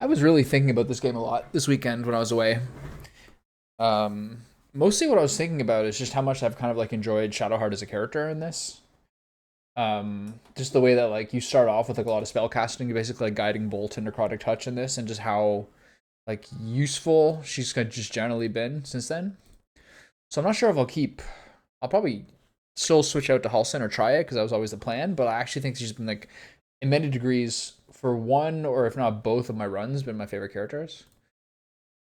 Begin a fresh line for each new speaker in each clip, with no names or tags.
I was really thinking about this game a lot this weekend when I was away. Mostly what I was thinking about is just how much I've kind of like enjoyed Shadowheart as a character in this. Just the way that like you start off with like a lot of spell casting, you're basically like guiding bolt and necrotic touch in this, and just how like useful she's just generally been since then. So I'm not sure if I'll keep. I'll probably still switch out to Halsin or try it because that was always the plan. But I actually think she's been like in many degrees for one or if not both of my runs been my favorite characters.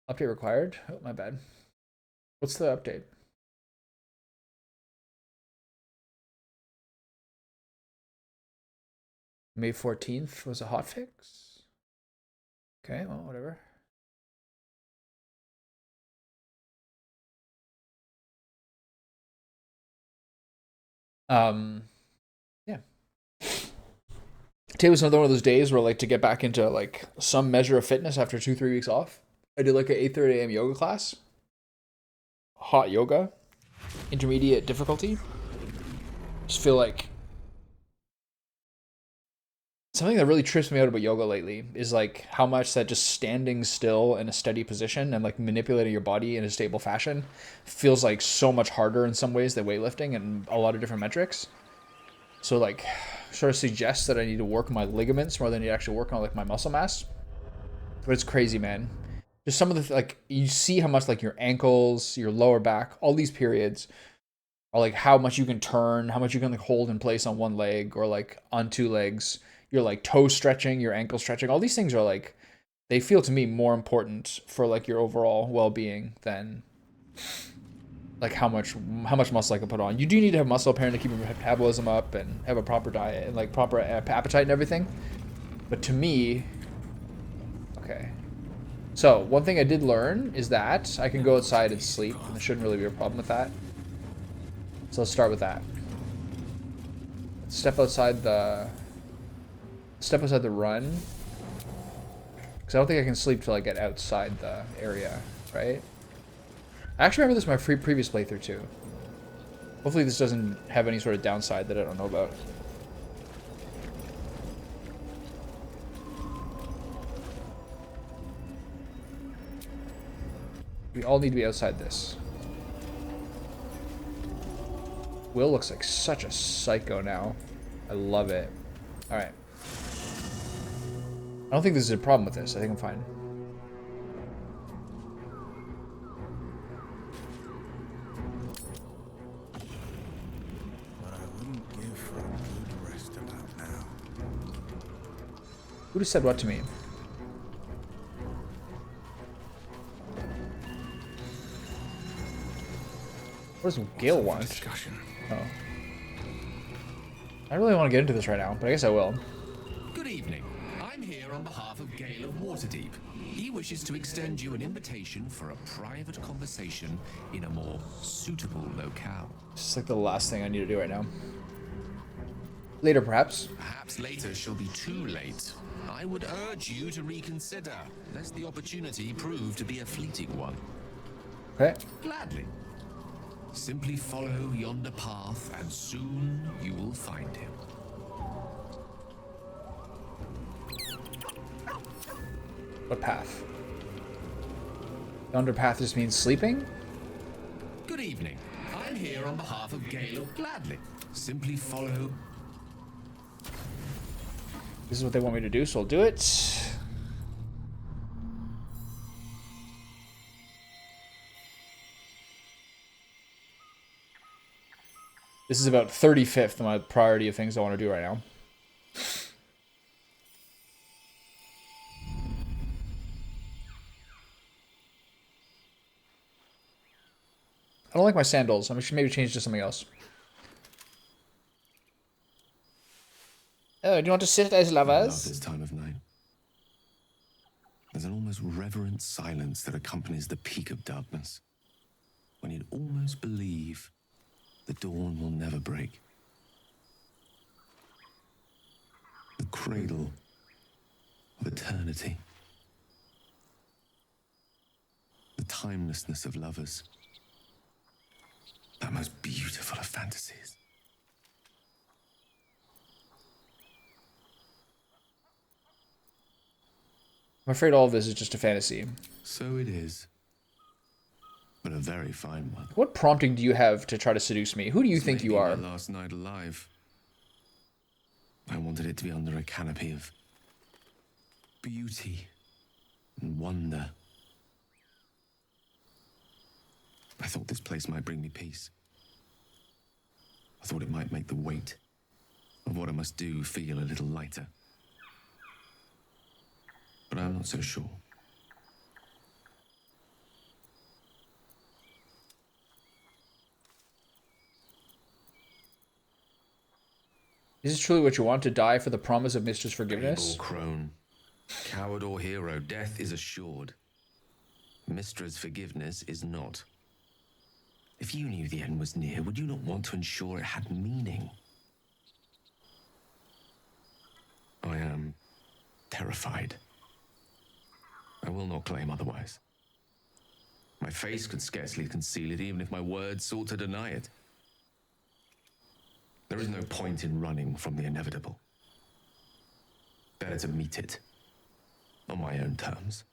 Update required. Oh, my bad. What's the update? May 14th was a hotfix. Okay, well, whatever. Um, yeah. Today was another one of those days where like to get back into like some measure of fitness after 2-3 weeks off. I did like an 8:30 a.m. yoga class. Hot yoga, intermediate difficulty. Just feel like something that really trips me out about yoga lately is like how much that just standing still in a steady position and like manipulating your body in a stable fashion feels like so much harder in some ways than weightlifting and a lot of different metrics. So like sort of suggests that I need to work my ligaments more than I need to actually work on like my muscle mass. But it's crazy, man. Just some of the like you see how much like your ankles, your lower back, all these periods are like how much you can turn, how much you can like hold in place on one leg or like on two legs. Your like toe stretching, your ankle stretching. All these things are like they feel to me more important for like your overall well-being than like how much muscle I can put on. You do need to have muscle apparently to keep your metabolism up and have a proper diet and like proper appetite and everything. But to me, okay. So one thing I did learn is that I can go outside and sleep, and there shouldn't really be a problem with that. So let's start with that. Step outside the run, because I don't think I can sleep till I get outside the area, right? I actually remember this in my previous playthrough too. Hopefully this doesn't have any sort of downside that I don't know about. We all need to be outside this. Will looks like such a psycho now. I love it. Alright. I don't think this is a problem with this. I think I'm fine.
But I wouldn't give for a good rest about now.
Who just said what to me? What does Gale want?
Discussion.
Oh. I really want to get into this right now, but I guess I will.
Good evening. I'm here on behalf of Gale of Waterdeep. He wishes to extend you an invitation for a private conversation in a more suitable locale.
It's like the last thing I need to do right now. Later, perhaps.
Perhaps later shall be too late. I would urge you to reconsider, lest the opportunity prove to be a fleeting one.
Okay.
Gladly. Simply follow yonder path, and soon you will find him.
What path? Yonder path just means sleeping?
Good evening. I'm here on behalf of Gale of Gladly. Simply follow.
This is what they want me to do, so I'll do it. This is about 35th on my priority of things I want to do right now. I don't like my sandals. I should maybe change to something else. Oh, do you want to sit as
I love
lovers?
this time of night. There's an almost reverent silence that accompanies the peak of darkness, when you'd almost believe the dawn will never break. The cradle of eternity. The timelessness of lovers. That most beautiful of fantasies.
I'm afraid all of this is just a fantasy.
So it is. But a very fine one.
What prompting do you have to try to seduce me? Who do you
This
think
may
you
be
are?
my last night alive. I wanted it to be under a canopy of beauty and wonder. I thought this place might bring me peace. I thought it might make the weight of what I must do feel a little lighter. But I'm not so sure.
Is this truly what you want, to die for the promise of Mistress Forgiveness?
Babel crone, coward or hero, death is assured. Mistress Forgiveness is not. If you knew the end was near, would you not want to ensure it had meaning? I am terrified. I will not claim otherwise. My face could scarcely conceal it, even if my words sought to deny it. There is no point in running from the inevitable. Better to meet it on my own terms.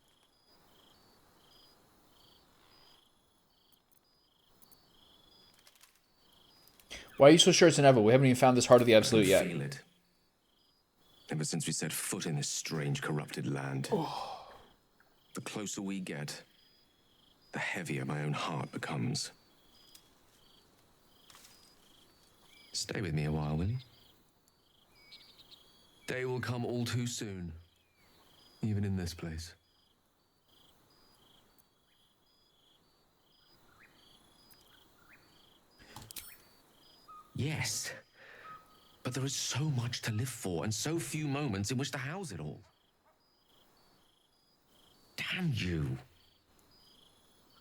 Why are you so sure it's inevitable? We haven't even found this heart of the absolute
I
yet.
feel it. Ever since we set foot in this strange, corrupted land. The closer we get, the heavier my own heart becomes. Stay with me a while, will you? Day will come all too soon, even in this place. Yes, but there is so much to live for and so few moments in which to house it all. Damn you.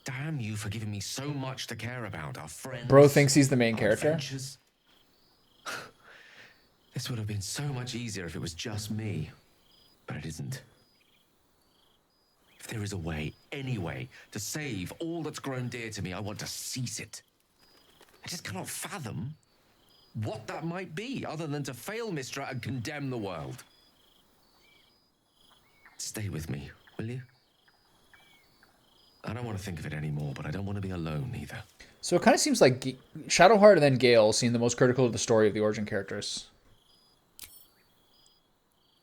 Damn you for giving me so much to care about, our friends.
Bro thinks he's the main
our
character.
adventures. This would have been so much easier if it was just me, but it isn't. If there is a way, any way, to save all that's grown dear to me, I want to seize it. I just cannot fathom what that might be, other than to fail Mistra and condemn the world. Stay with me, will you? I don't want to think of it anymore, but I don't want to be alone either.
So it kind of seems like Shadowheart and then Gale seem the most critical of the story of the origin characters.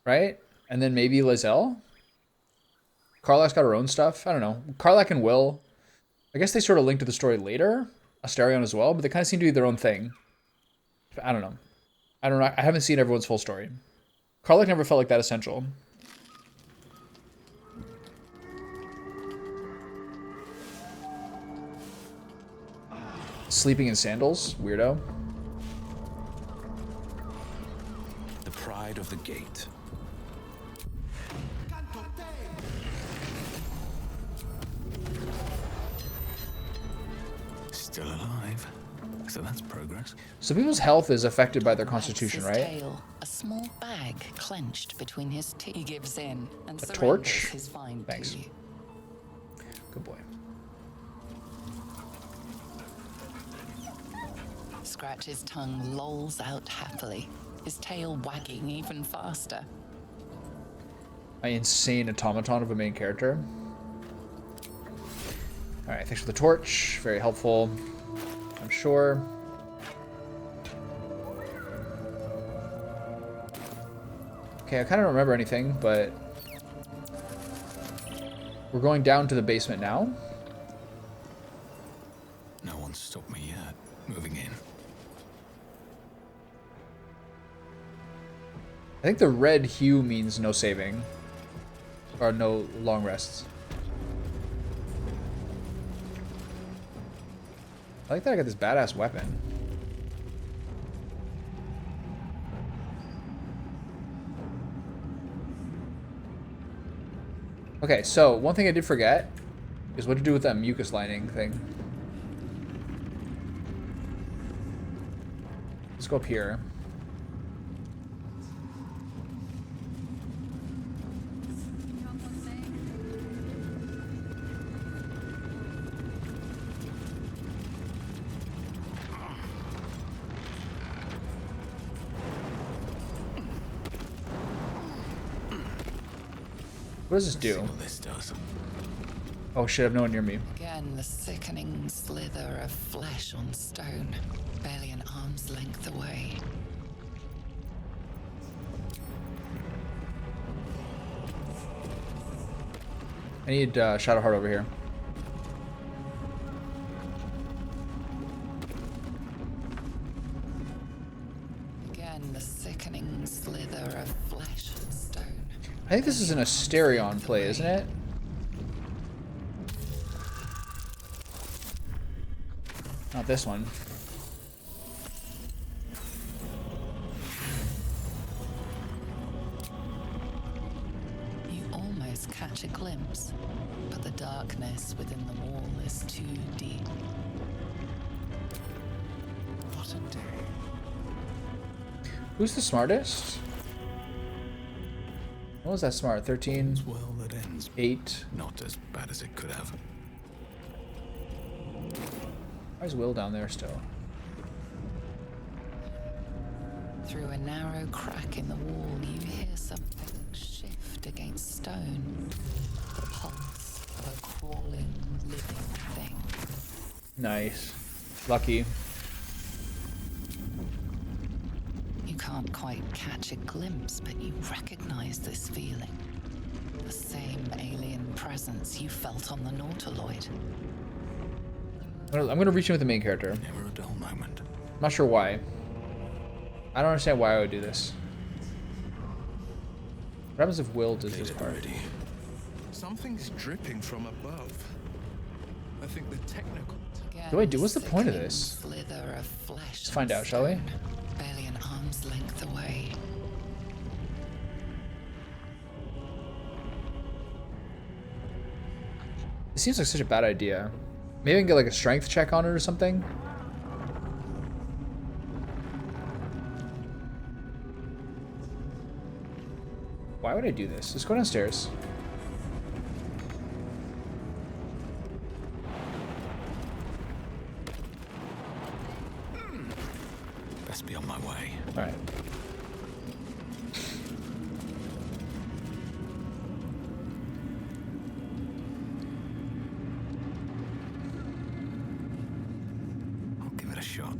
Right? And then maybe Lizelle? Karlach's got her own stuff. I don't know. Karlach and Will, I guess they sort of link to the story later. Asterion as well, but they kind of seem to be their own thing. I don't know. I haven't seen everyone's full story. Karlach never felt like that essential. Sleeping in sandals? Weirdo.
The pride of the gate. Still alive. So that's progress.
So people's health is affected by their constitution,
His
right?
tail, a small bag clenched between his teeth. He gives in and
A
surrenders
torch?
his find
Thanks.
to you.
Good boy.
Scratch's tongue lolls out happily, his tail wagging even faster.
My insane automaton of a main character. Alright, thanks for the torch. Very helpful, I'm sure. Okay, I kind of don't remember anything, but we're going down to the basement now.
No one's stopped me yet. Moving in.
I think the red hue means no saving. Or no long rests. I like that I got this badass weapon. Okay, so one thing I did forget is what to do with that mucus lining thing. Let's go up here. What does this
See
do?
what this does.
Oh shit, I have no one near me.
Again, the sickening slither of flesh on stone, barely an arm's length away.
I need Shadowheart over here.
Again, the sickening slither of flesh and stone.
I think this is an Asterion play, isn't it? Not this one.
You almost catch a glimpse, but the darkness within the wall is too deep.
What a day.
Who's the smartest? What was that smart? 13,
All's well that ends
8.
not as bad as it could have.
Why is Will down there still?
Through a narrow crack in the wall, you hear something shift against stone. The pulse of a crawling, living thing.
Nice. Lucky.
You can't quite catch a glimpse, but you recognize this feeling. The same alien presence you felt on the Nautiloid.
I'm gonna reach in with the main character.
Never a dull moment.
I'm not sure why. I don't understand why I would do this. What happens if Will does this
Did it
part?
already.
Something's dripping from above. I think the technical.
What do I do? What's the point of
Sickening
this?
Slither of flesh.
Let's find out, shall we?
and stone, barely an arm's length away.
It seems like such a bad idea. Maybe I can get like a strength check on it or something. Why would I do this? Let's go downstairs.
Best be on my way.
All right.
I'll give it a shot.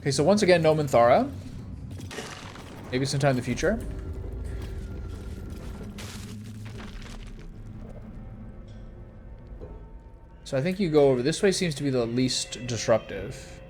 Okay, so once again, no Minthara. Maybe sometime in the future. So I think you go over this way. Seems to be the least disruptive.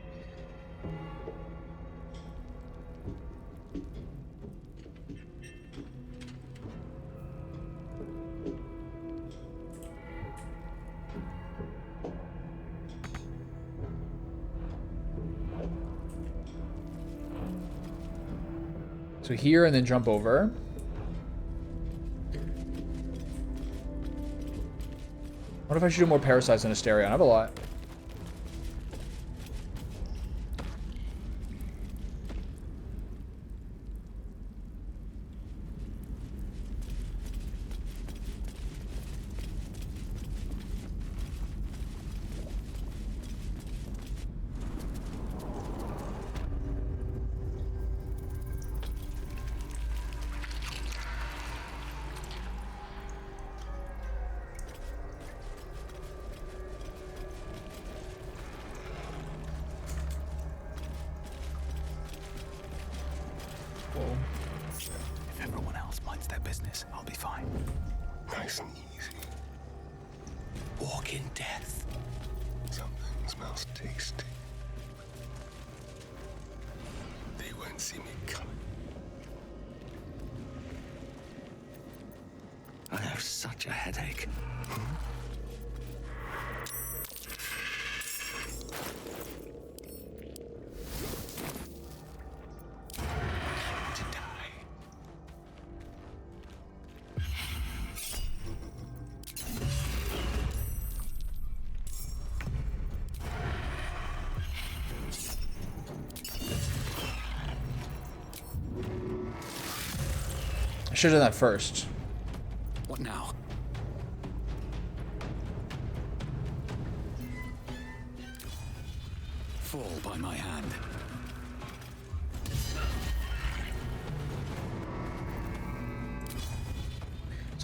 So here and then jump over. What if I should do more parasites than Asterion? I have a lot. Whoa.
If everyone else minds their business, I'll be fine.
Nice and easy.
Walk in death.
Something smells tasty. They won't see me coming.
I have such a headache. To die.
I should have done that first.
What now? Fall by my hand.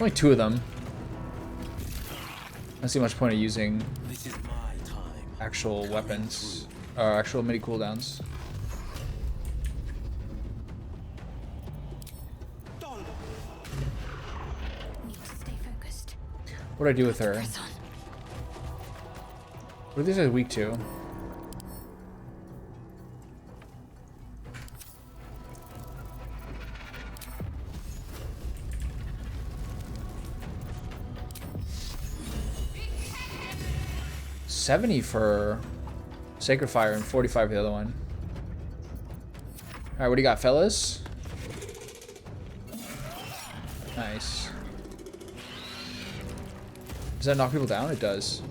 There's only 2 of them. I don't see much point of using
This is my time.
actual weapons or actual mini cooldowns.
Need to stay focused.
What do I do with her?
Press on.
What are these guys weak to? $70 for Sacred Fire and 45 for the other one. Alright, what do you got, fellas? Nice. Does that knock people down? It does.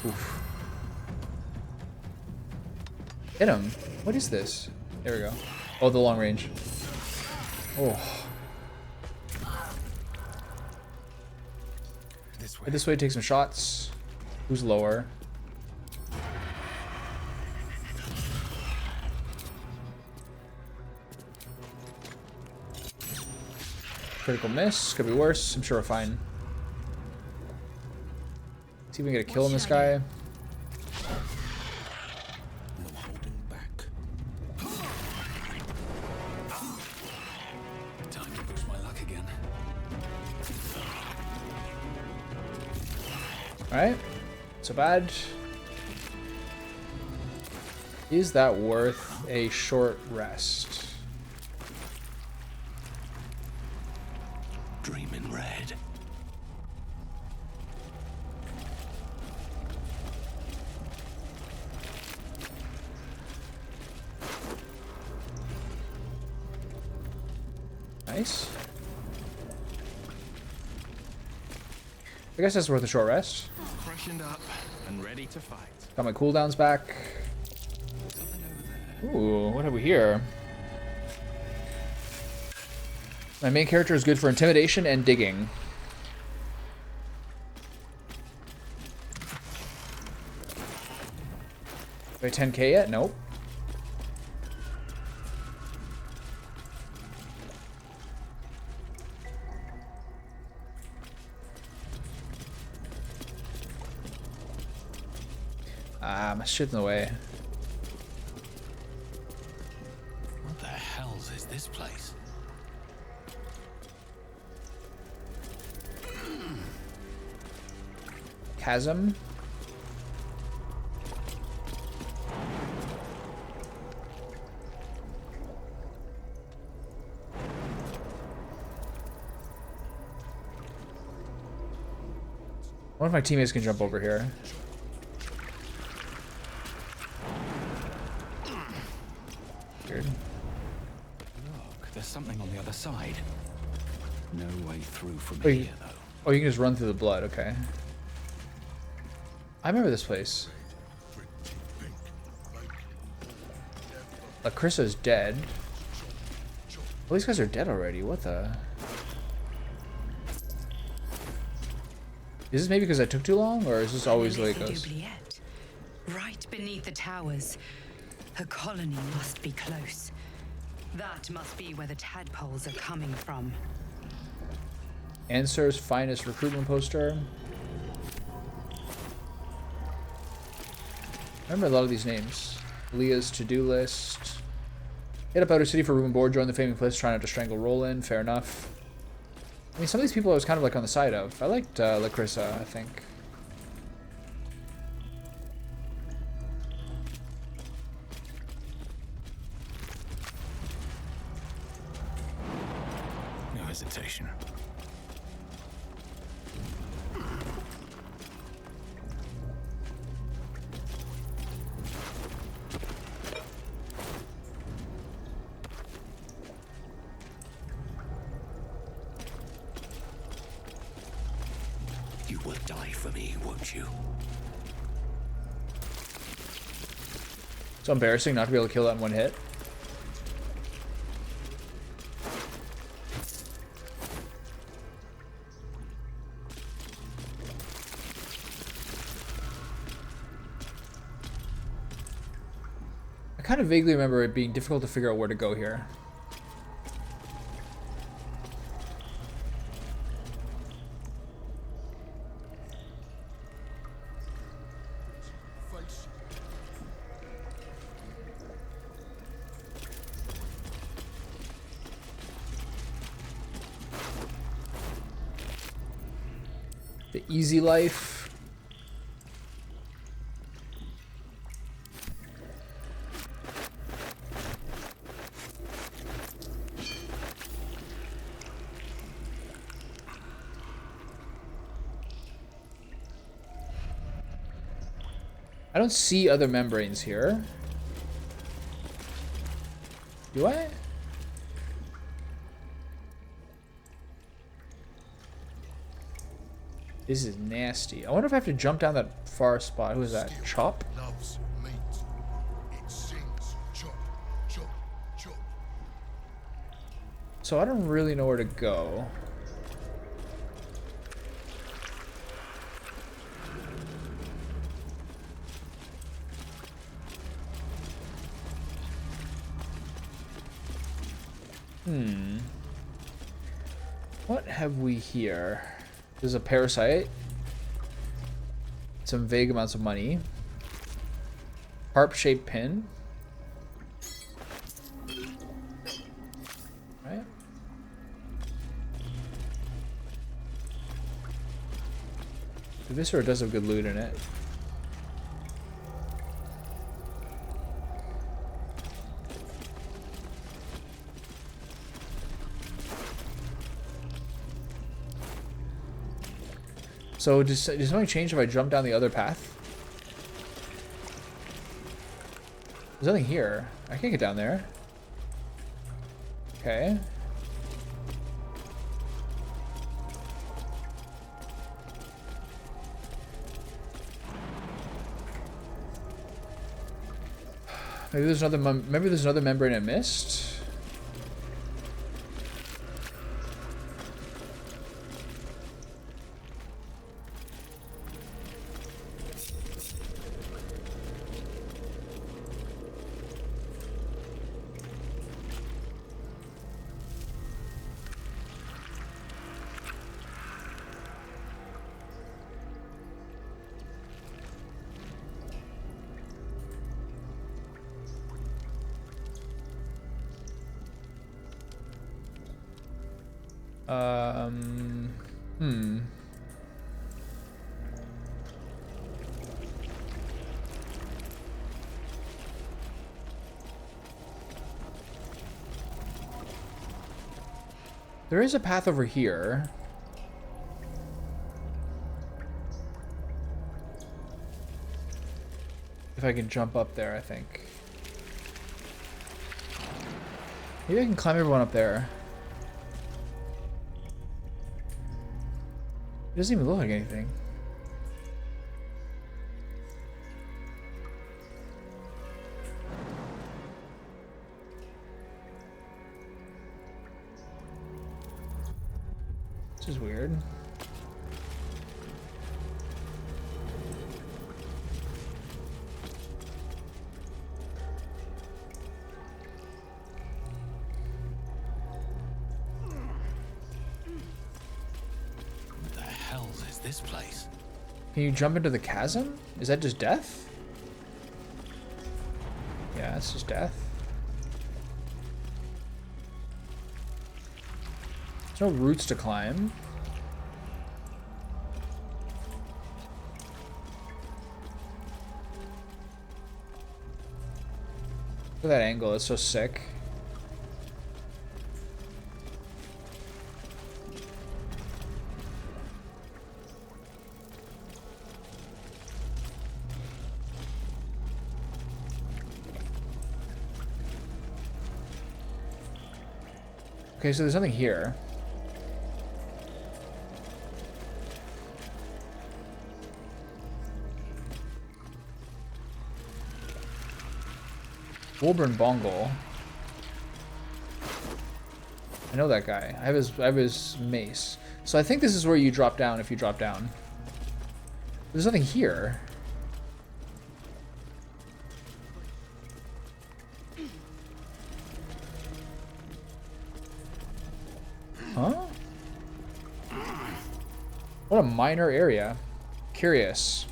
Oof. Hit him. What is this? There we go. Oh, the long range. Oh.
This way.
Head this way, take some shots. Who's lower? Critical miss. Could be worse. I'm sure we're fine. See if we can get a kill on this guy.
No holding back. Time to push my luck again.
Alright. So bad. Is that worth a short rest?
Dream in red.
Nice. I guess that's worth a short rest.
Freshened up and ready to fight.
Got my cooldowns back. Ooh, what have we here? My main character is good for intimidation and digging. Do I 10k yet? Nope. Ah, my shit's in the way.
What the hells is this place?
Chasm. One of my teammates can jump over here. Weird.
Look, there's something on the other side. No way through from
Wait.
here, though.
Oh, you can just run through the blood. Okay. I remember this place. Lakrissa's dead. Well, these guys are dead already. What the? Is this maybe because I took too long, or is this always the way it goes?
Oubliette, right beneath the towers. Her colony must be close. That must be where the tadpoles are coming from.
Answer's finest recruitment poster. I remember a lot of these names. Leah's to-do list. Hit up Outer City for room and board. Join the Flaming Cliffs. Try not to strangle Roland. Fair enough. I mean, some of these people I was kind of like on the side of. I liked Lacrissa, I think.
No hesitation. You will die for me, won't you?
So embarrassing not to be able to kill that in one hit. I kind of vaguely remember it being difficult to figure out where to go here. The easy life. I don't see other membranes here. Do I? This is nasty. I wonder if I have to jump down that far spot. Who is that? Chop?
Loves meat. It sings chop, chop, chop.
So I don't really know where to go. What have we here? There's a parasite. Some vague amounts of money. Harp-shaped pin. Right. This sort does have good loot in it. So does something change if I jump down the other path? There's nothing here. I can't get down there. Okay. Maybe there's another membrane I missed. There is a path over here. If I can jump up there, I think. Maybe I can climb everyone up there. It doesn't even look like anything. This is weird.
What the hell is this place?
Can you jump into the chasm? Is that just death? Yeah, it's just death. There's no roots to climb. Look at that angle, it's so sick. Okay, so there's nothing here. Wilburn Bongle. I know that guy. I have his mace. So I think this is where you drop down if you drop down. There's nothing here. Huh? What a minor area. Curious.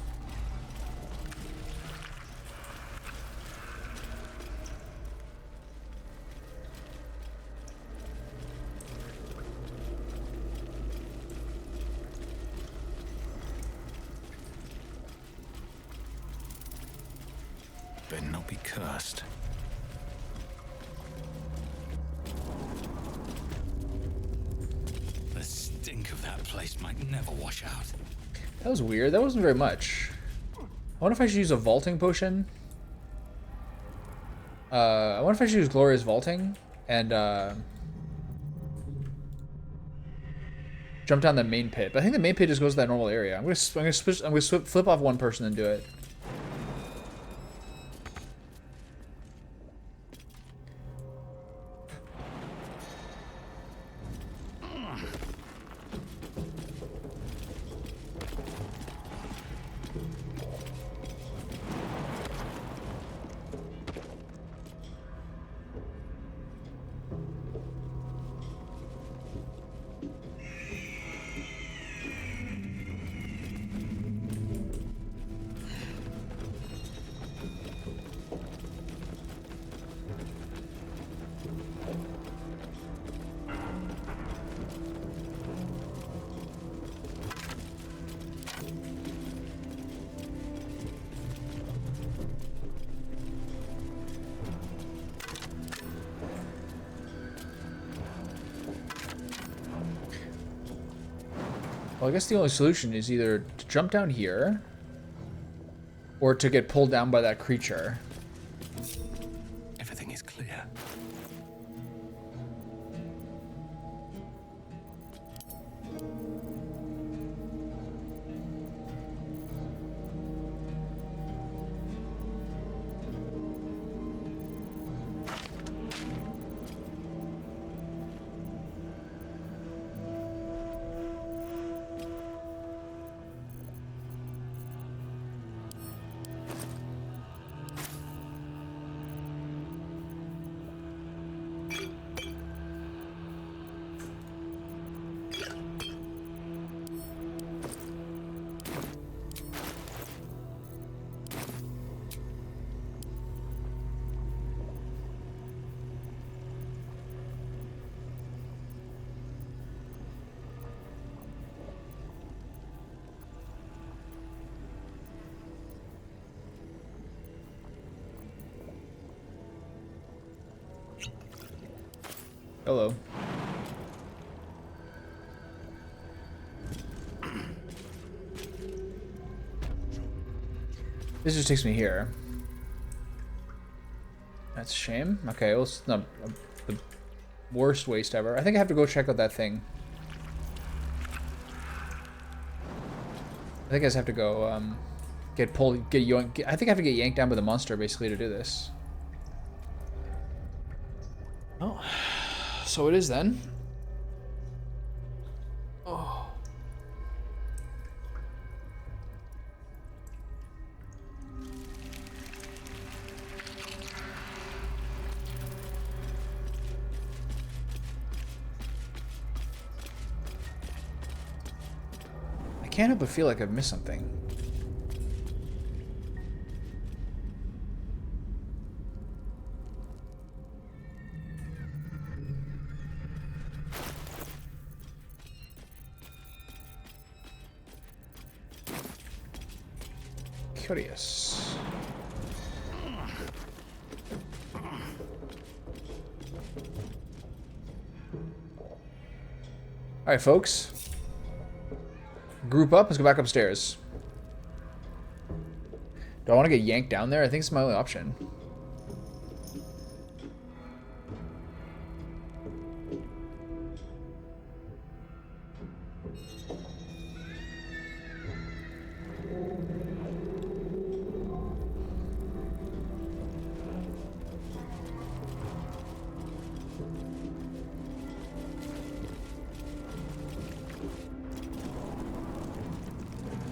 not be cursed. The stink of that place might never wash out.
That was weird. That wasn't very much. I wonder if I should use a vaulting potion. I wonder if I should use Glorious Vaulting and jump down the main pit. But I think the main pit just goes to that normal area. I'm gonna flip off one person and do it. Well, I guess the only solution is either to jump down here or to get pulled down by that creature.
Everything is clear.
Hello. This just takes me here. That's a shame. Okay, well, it's not the worst waste ever. I think I have to go check out that thing. I think I just have to go get pulled, get yoinked. I think I have to get yanked down by the monster basically to do this. Oh, so it is then. Oh. I can't help but feel like I've missed something. Curious. Alright, folks. Group up. Let's go back upstairs. Do I want to get yanked down there? I think it's my only option.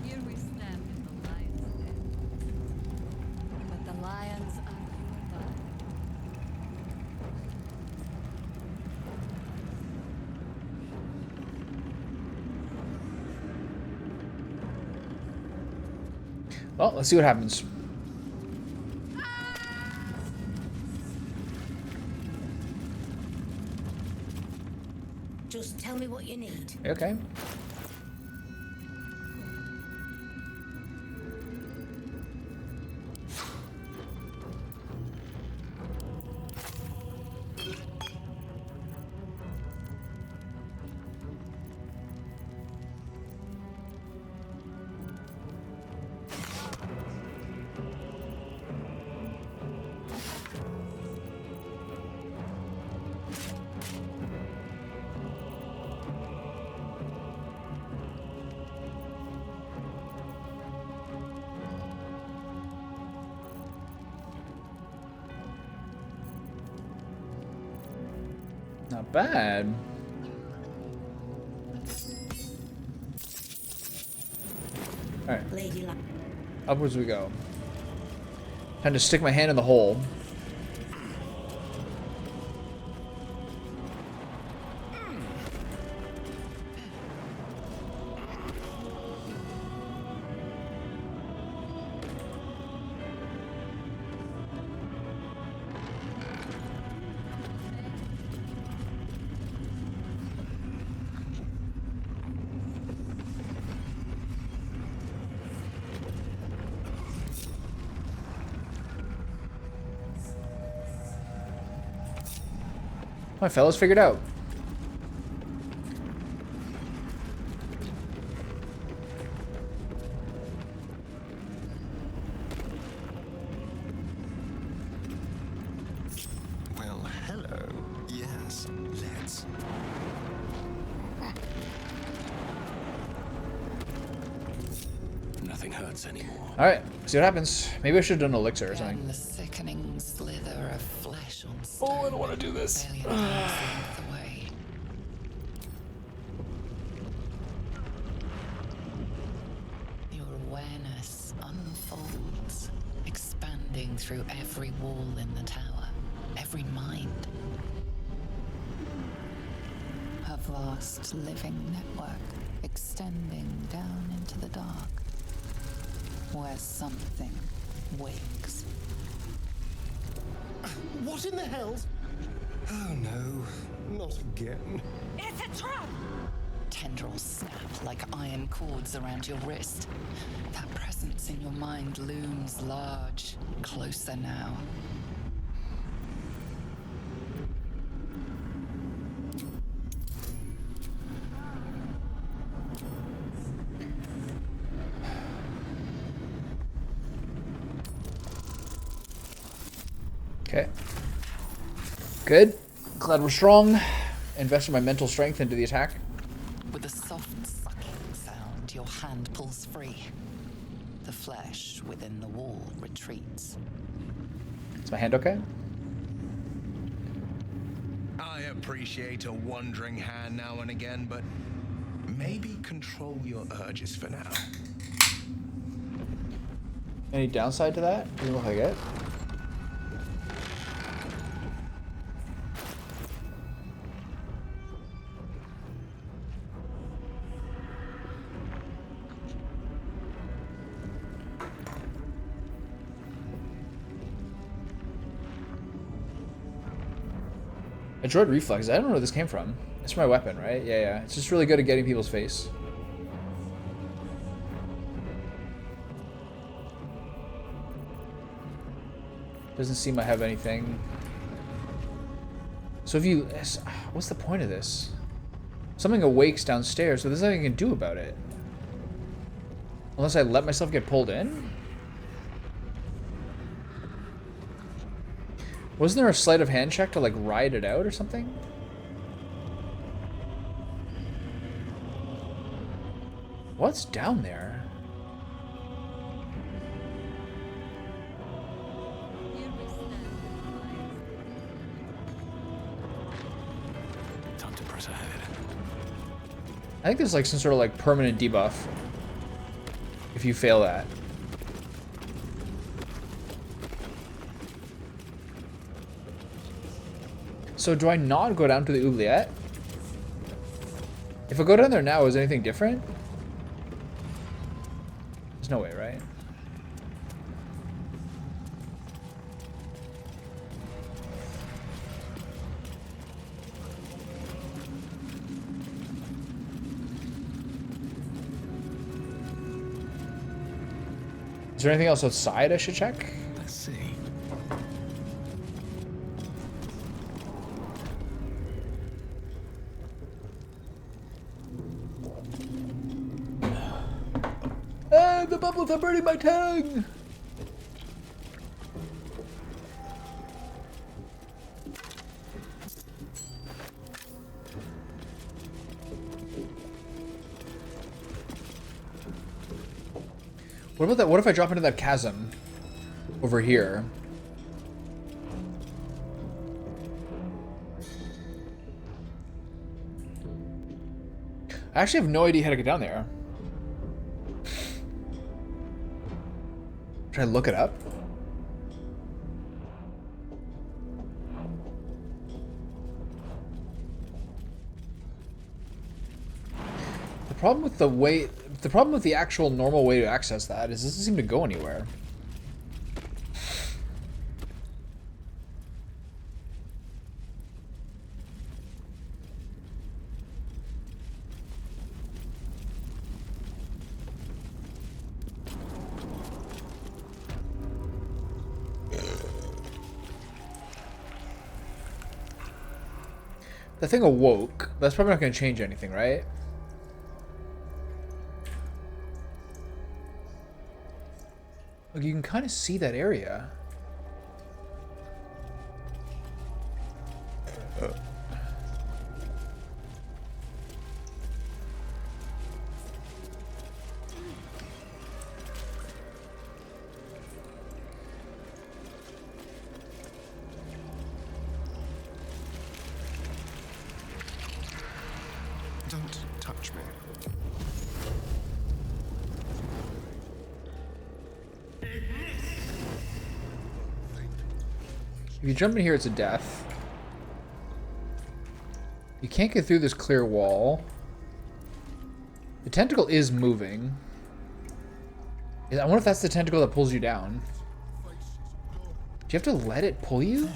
Here we stand in the lion's den. But the lions are you and I.
Well, let's see what happens.
Just tell me what you need.
Okay. Not bad. Alright. Upwards we go. Time to stick my hand in the hole. My fellas figured out.
Well, hello. Yes, let's.
Nothing hurts anymore.
All right, see what happens. Maybe I should have done elixir or
Then
something.
the sickening slither of flesh on stone.
Oh, I don't want to do this.
Barely an arm's length away. Your awareness unfolds, expanding through every wall in the tower, every mind. A vast living network extending down into the dark, where something wakes.
What in the hell? Oh no, not again.
It's a trap!
Tendrils snap like iron cords around your wrist. That presence in your mind looms large, closer now.
Okay. Good. Glad we're strong. Invested my mental strength into the attack.
With a soft sucking sound, your hand pulls free. The flesh within the wall retreats.
Is my hand okay?
I appreciate a wandering hand now and again, but maybe control your urges for now.
Any downside to that? Doesn't look like it. A droid reflex. I don't know where this came from. It's my weapon, right? Yeah, yeah. It's just really good at getting people's face. Doesn't seem I have anything. So if you... What's the point of this? Something awakes downstairs, so there's nothing I can do about it. Unless I let myself get pulled in? Wasn't there a sleight of hand check to, like, ride it out or something? What's down there?
Here we stand.
Time to press ahead.
I think there's, like, some sort of, like, permanent debuff. If you fail that. So do I not go down to the oubliette? If I go down there now, is anything different? There's no way, right? Is there anything else outside I should check?
Let's see.
The bubbles are burning my tongue! What about that? What if I drop into that chasm over here? I actually have no idea how to get down there. Should I look it up? The problem with the actual normal way to access that is it doesn't seem to go anywhere. The thing awoke. That's probably not going to change anything, right? Look, you can kind of see that area.
Don't touch me.
If you jump in here, it's a death. You can't get through this clear wall. The tentacle is moving. I wonder if that's the tentacle that pulls you down. Do you have to let it pull you?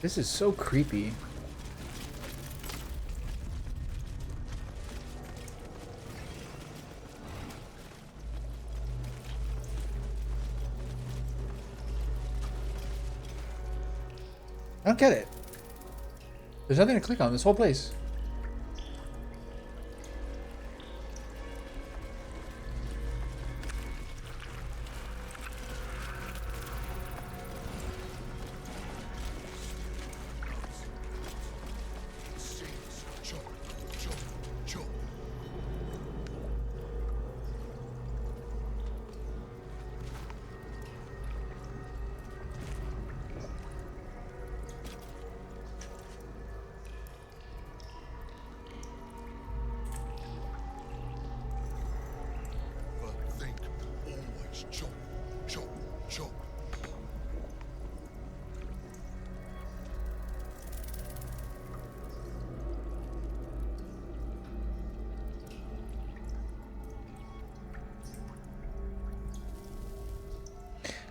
This is so creepy. I don't get it. There's nothing to click on this whole place.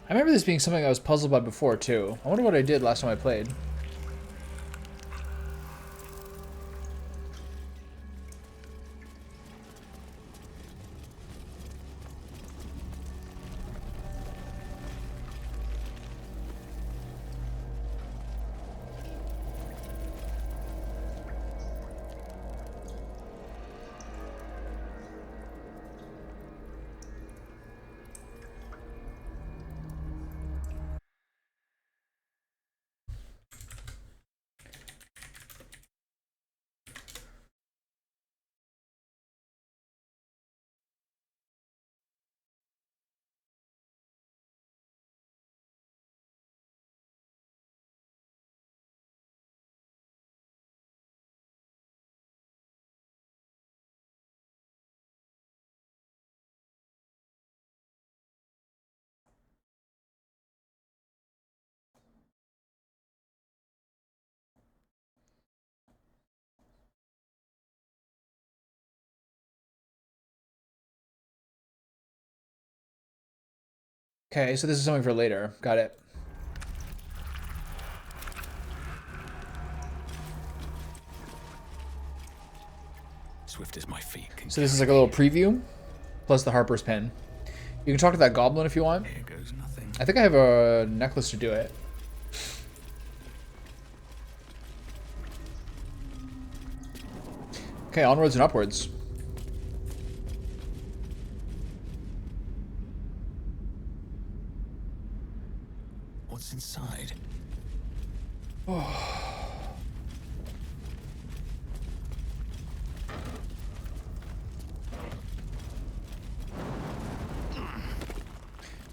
I remember this being something I was puzzled by before, too. I wonder what I did last time I played. Okay, so this is something for later. Got it.
Swift as my feet can
So this is like a little preview, plus the Harper's pen. You can talk to that goblin if you want.
Here goes nothing.
I think I have a necklace to do it. Okay, onwards and upwards.
What's inside?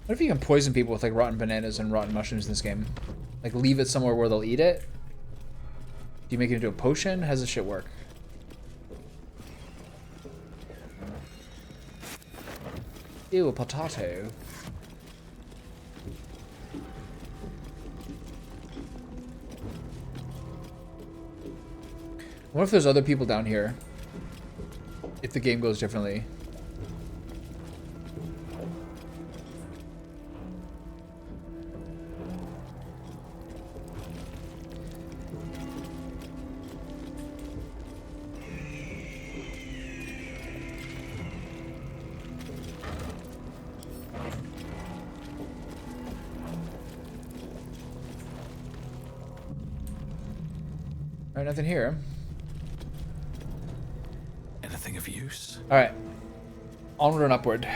What if you can poison people with like rotten bananas and rotten mushrooms in this game? Like leave it somewhere where they'll eat it? Do you make it into a potion? How does this shit work? Ew, a potato. What if there's other people down here? If the game goes differently. Alright, nothing here.
Anything of use?
Alright. Onward and upward.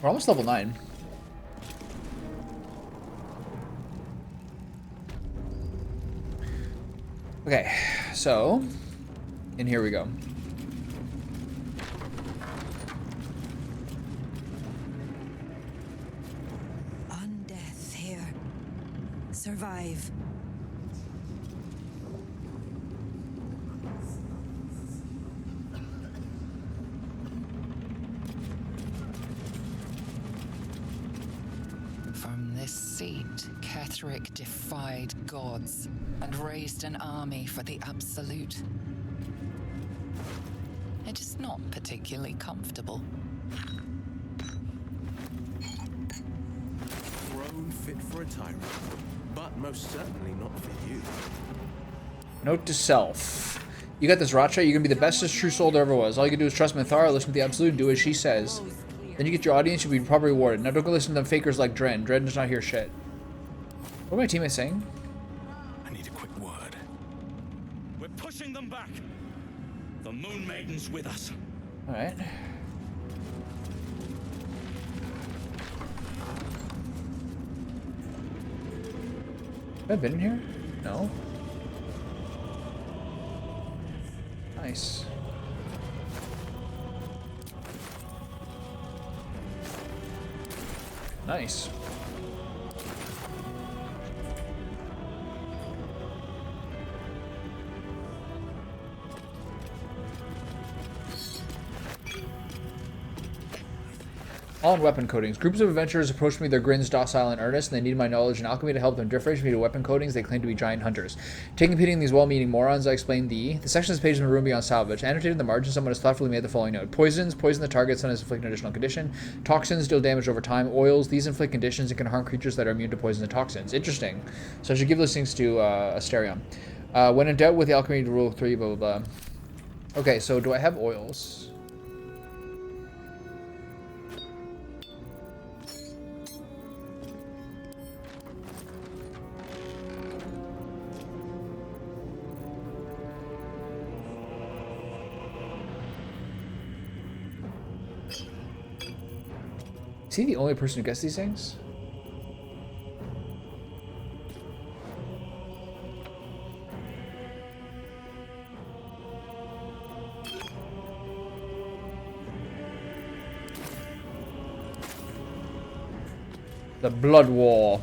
We're almost level 9. Okay, so in here we go.
Undeath here. Survive.
From this seat, Ketheric defied gods and raised an army for the Absolute. It is not particularly comfortable.
Throne fit for a tyrant, but most certainly not for you.
Note to self. You got this, Racha. You're gonna be the bestest true soul there ever was. All you can do is trust Minthara, listen to the Absolute, and do as she says. Then you get your audience, you'll be properly rewarded. Now don't go listen to them fakers like Dren. Dren does not hear shit. What are my teammates saying?
I need a quick word.
We're pushing them back. The Moon Maiden's with us.
Alright. Have I been in here? No. Nice. Nice. All in weapon coatings. Groups of adventurers approach me, their grins docile and earnest, and they need my knowledge and alchemy to help them differentiate me to weapon coatings. They claim to be giant hunters. Taking pity on these well-meaning morons, I explain the section of this page in the room beyond salvage. Annotated in the margin, someone has thoughtfully made the following note. Poisons, poison the target, sometimes inflict an additional condition. Toxins deal damage over time. Oils, these inflict conditions and can harm creatures that are immune to poison and toxins. Interesting. So I should give those things to Asterion. When in doubt with the alchemy rule 3, blah, blah, blah. Okay, so do I have oils? Is he the only person who gets these things? The Blood War.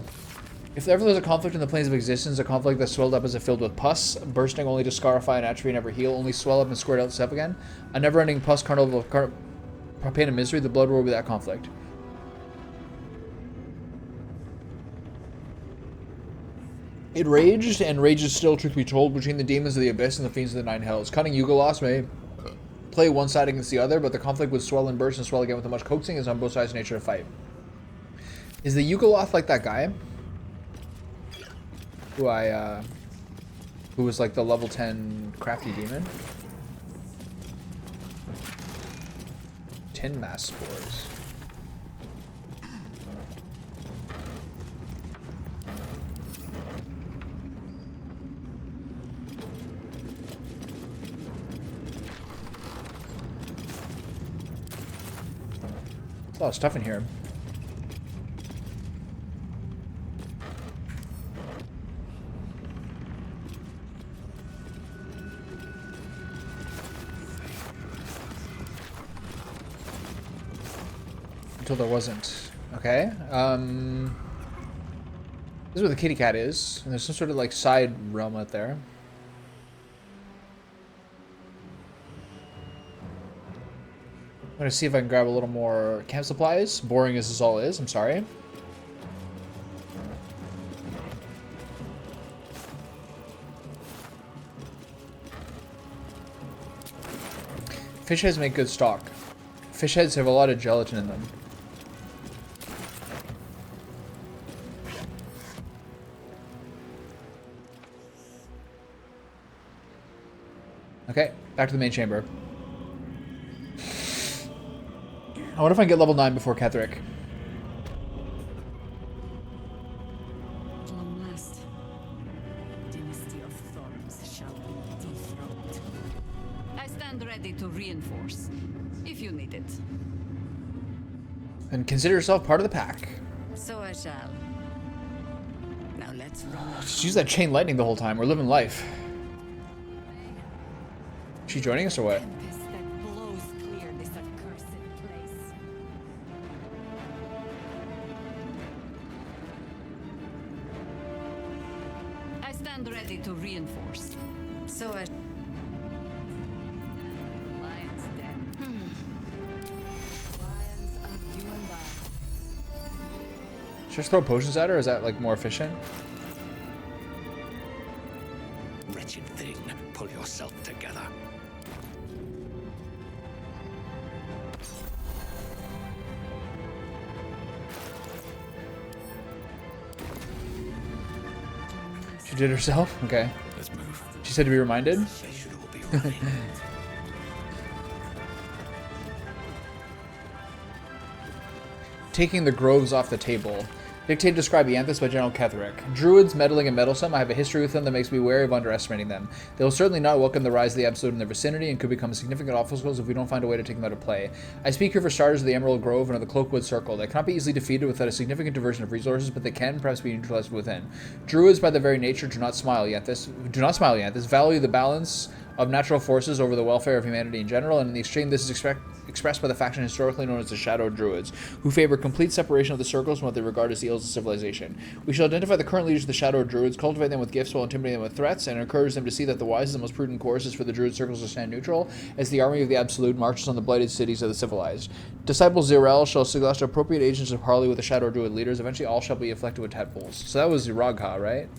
If ever there's a conflict in the planes of existence, a conflict that swelled up as if filled with pus, bursting only to scarify and atrophy and never heal, only swell up and squirt out itself again, a never-ending pus carnival of pain and misery, the Blood War will be that conflict. It raged, and rages still, truth be told, between the demons of the abyss and the fiends of the nine hells. Cunning Yugolos may play one side against the other, but the conflict would swell and burst and swell again with the much coaxing is on both sides of nature to fight. Is the Yugoloth like that guy? Who was like the level 10 crafty demon? Tin mass spores. There's a lot of stuff in here. until there wasn't. Okay. This is where the kitty cat is. And there's some sort of like side realm out there. I'm gonna see if I can grab a little more camp supplies. Boring as this all is, I'm sorry. Fish heads make good stock. Fish heads have a lot of gelatin in them. Okay, back to the main chamber. I wonder if I can get level 9 before Ketheric.
Long last, Dynasty of Thorns shall be dethroned. I stand ready to reinforce, if you need it.
And consider yourself part of the pack.
So I shall. Now let's run.
Just use that chain lightning the whole time. We're living life. She joining us or what?
Tempest that blows clear this accursed place. I stand ready to reinforce. So I. Lion's Den. Lions of you and I.
Should I just throw potions at her? Is that like more efficient?
Wretched thing, pull yourself together.
She did herself? Okay.
Let's move.
She said to be reminded?
They should all be ready.
Taking the groves off the table. Dictated to describe Ianthus by General Ketheric. Druids, meddling and meddlesome, I have a history with them that makes me wary of underestimating them. They will certainly not welcome the rise of the Absolute in their vicinity and could become significant obstacles if we don't find a way to take them out of play. I speak here for starters of the Emerald Grove and of the Cloakwood Circle. They cannot be easily defeated without a significant diversion of resources, but they can perhaps be neutralized within. Druids, by their very nature, do not smile Ianthus, value the balance of natural forces over the welfare of humanity in general, and in the extreme this is expressed by the faction historically known as the Shadow Druids, who favor complete separation of the circles from what they regard as the ills of civilization. We shall identify the current leaders of the Shadow Druids, cultivate them with gifts while intimidating them with threats, and encourage them to see that the wisest and most prudent course is for the Druid circles to stand neutral, as the army of the Absolute marches on the blighted cities of the civilized. Disciple Zirel shall suggest appropriate agents of parley with the Shadow Druid leaders. Eventually all shall be afflicted with tadpoles. So that was Ragha, right?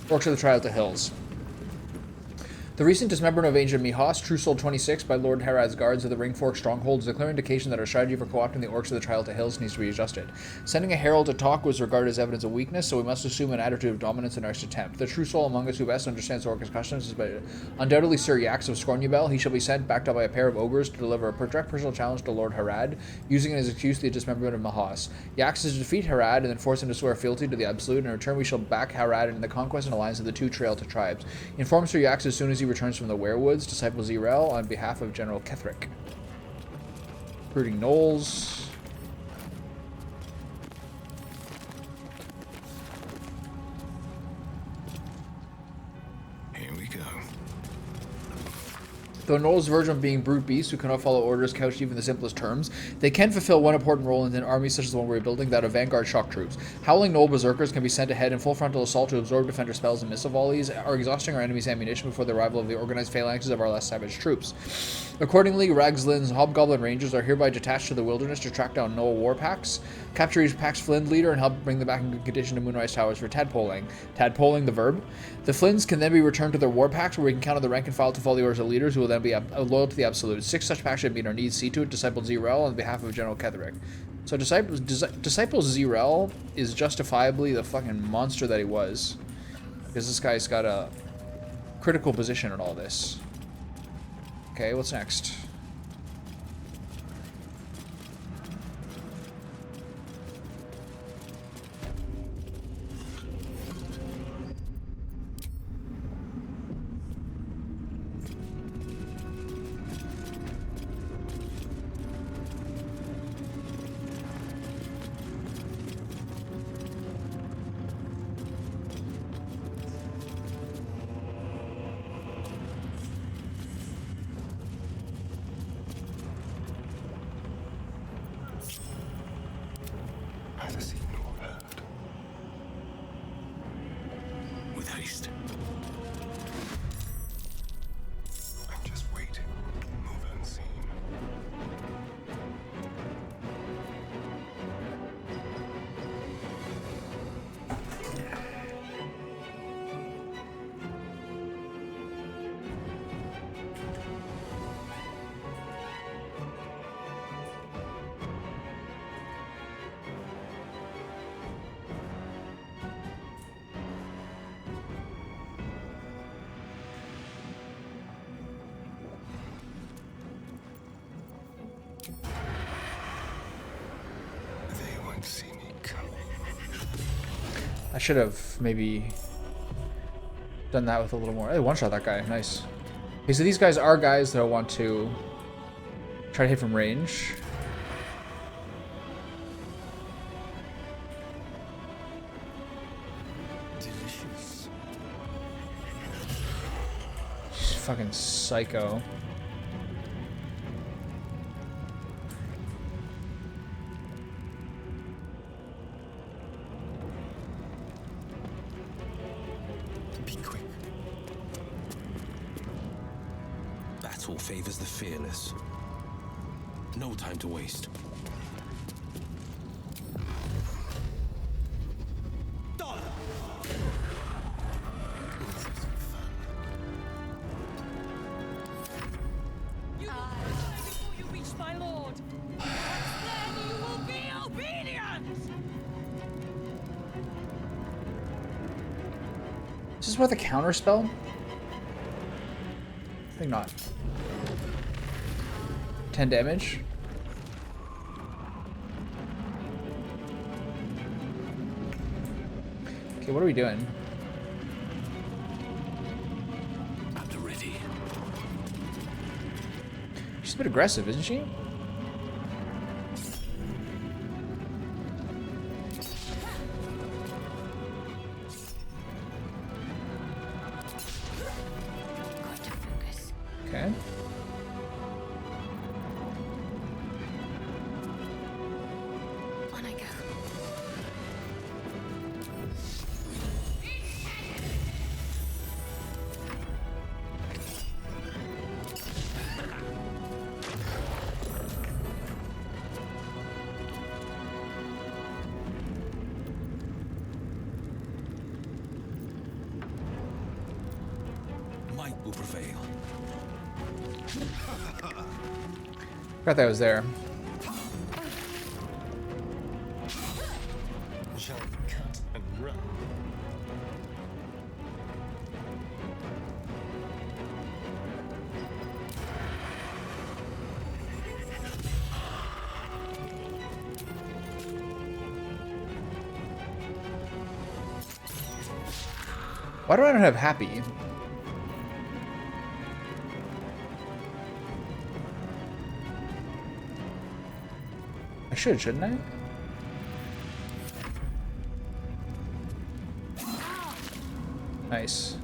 Orcs of the Trial to Hills. The recent dismemberment of ancient Mihas, True Soul 26, by Lord Herad's guards of the Ringfork stronghold is a clear indication that our strategy for co-opting the Orcs of the Trial to Hills needs to be adjusted. Sending a herald to talk was regarded as evidence of weakness, so we must assume an attitude of dominance in our next attempt. The true soul among us who best understands Orcish customs is by undoubtedly Sir Yax of Scornubel. He shall be sent, backed up by a pair of ogres, to deliver a direct personal challenge to Lord Herad, using it as excuse the dismemberment of Mihas. Yax is to defeat Herad and then force him to swear fealty to the Absolute. In return, we shall back Herad in the conquest and alliance of the two Trailta tribes. Inform Sir Yax as soon as he returns from the Werewoods. Disciple Zirel on behalf of General Ketheric. Brooding Gnolls.
Here we go.
Though Gnolls verge on being brute beasts who cannot follow orders couched even in the simplest terms, they can fulfill one important role in an army such as the one we're building, that of vanguard shock troops. Howling Gnoll berserkers can be sent ahead in full frontal assault to absorb defender spells and missile volleys, are exhausting our enemy's ammunition before the arrival of the organized phalanxes of our less savage troops. Accordingly, Ragslin's Hobgoblin Rangers are hereby detached to the wilderness to track down Gnoll war packs, capture each pack's Flynn leader, and help bring them back in good condition to Moonrise Towers for tadpoling. Tadpoling, the verb. The Flynns can then be returned to their war packs, where we can count on the rank and file to follow the orders of leaders, who will then be loyal to the Absolute. 6 such packs should meet our needs. See to it, Disciple Zirel on behalf of General Ketheric. So Disciple Zirel is justifiably the fucking monster that he was, because this guy's got a critical position in all this. Okay, what's next?
waste.
I'm just waiting. Move unseen. They won't see me coming.
I should have maybe done that with a little more. Hey, one-shot that guy. Nice. Okay, so these guys are guys that I want to try to hit from range.
Delicious.
She's fucking psycho.
Be quick. Battle favors the fearless. No time to waste.
You will die before you reach my lord. Then you will be obedient.
Is this worth a counter spell? I think not. 10 damage. Okay, what are we doing?
At the ready.
She's a bit aggressive, isn't she?
Got to focus.
Okay.
On I go.
Might will prevail.
Forgot that was there.
Shall we cut and run?
Why do I not have happy? I should, shouldn't I? Nice.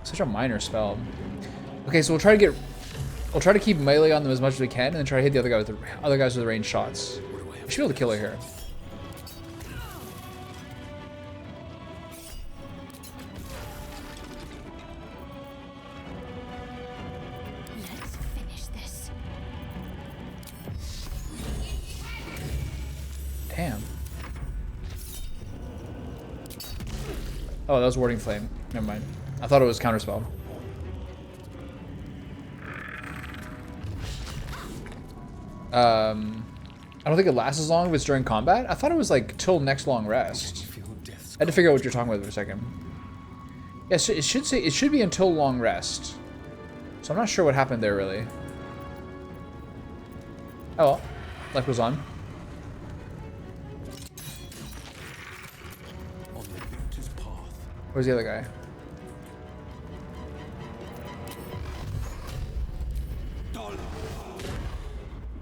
Such a minor spell. Okay, so we'll try to keep melee on them as much as we can, and then try to hit the other guy with the other guys with the ranged shots. We should be able to kill her here.
Let's finish this.
Damn. Oh, that was warding flame. Never mind. I thought it was counterspell. I don't think it lasts as long if it's during combat. I thought it was like till next long rest. I had to figure out what you're talking about for a second. Yes, it should say it should be until long rest. So I'm not sure what happened there really. Oh well, life goes on.
On the victor's path.
Where's the other guy?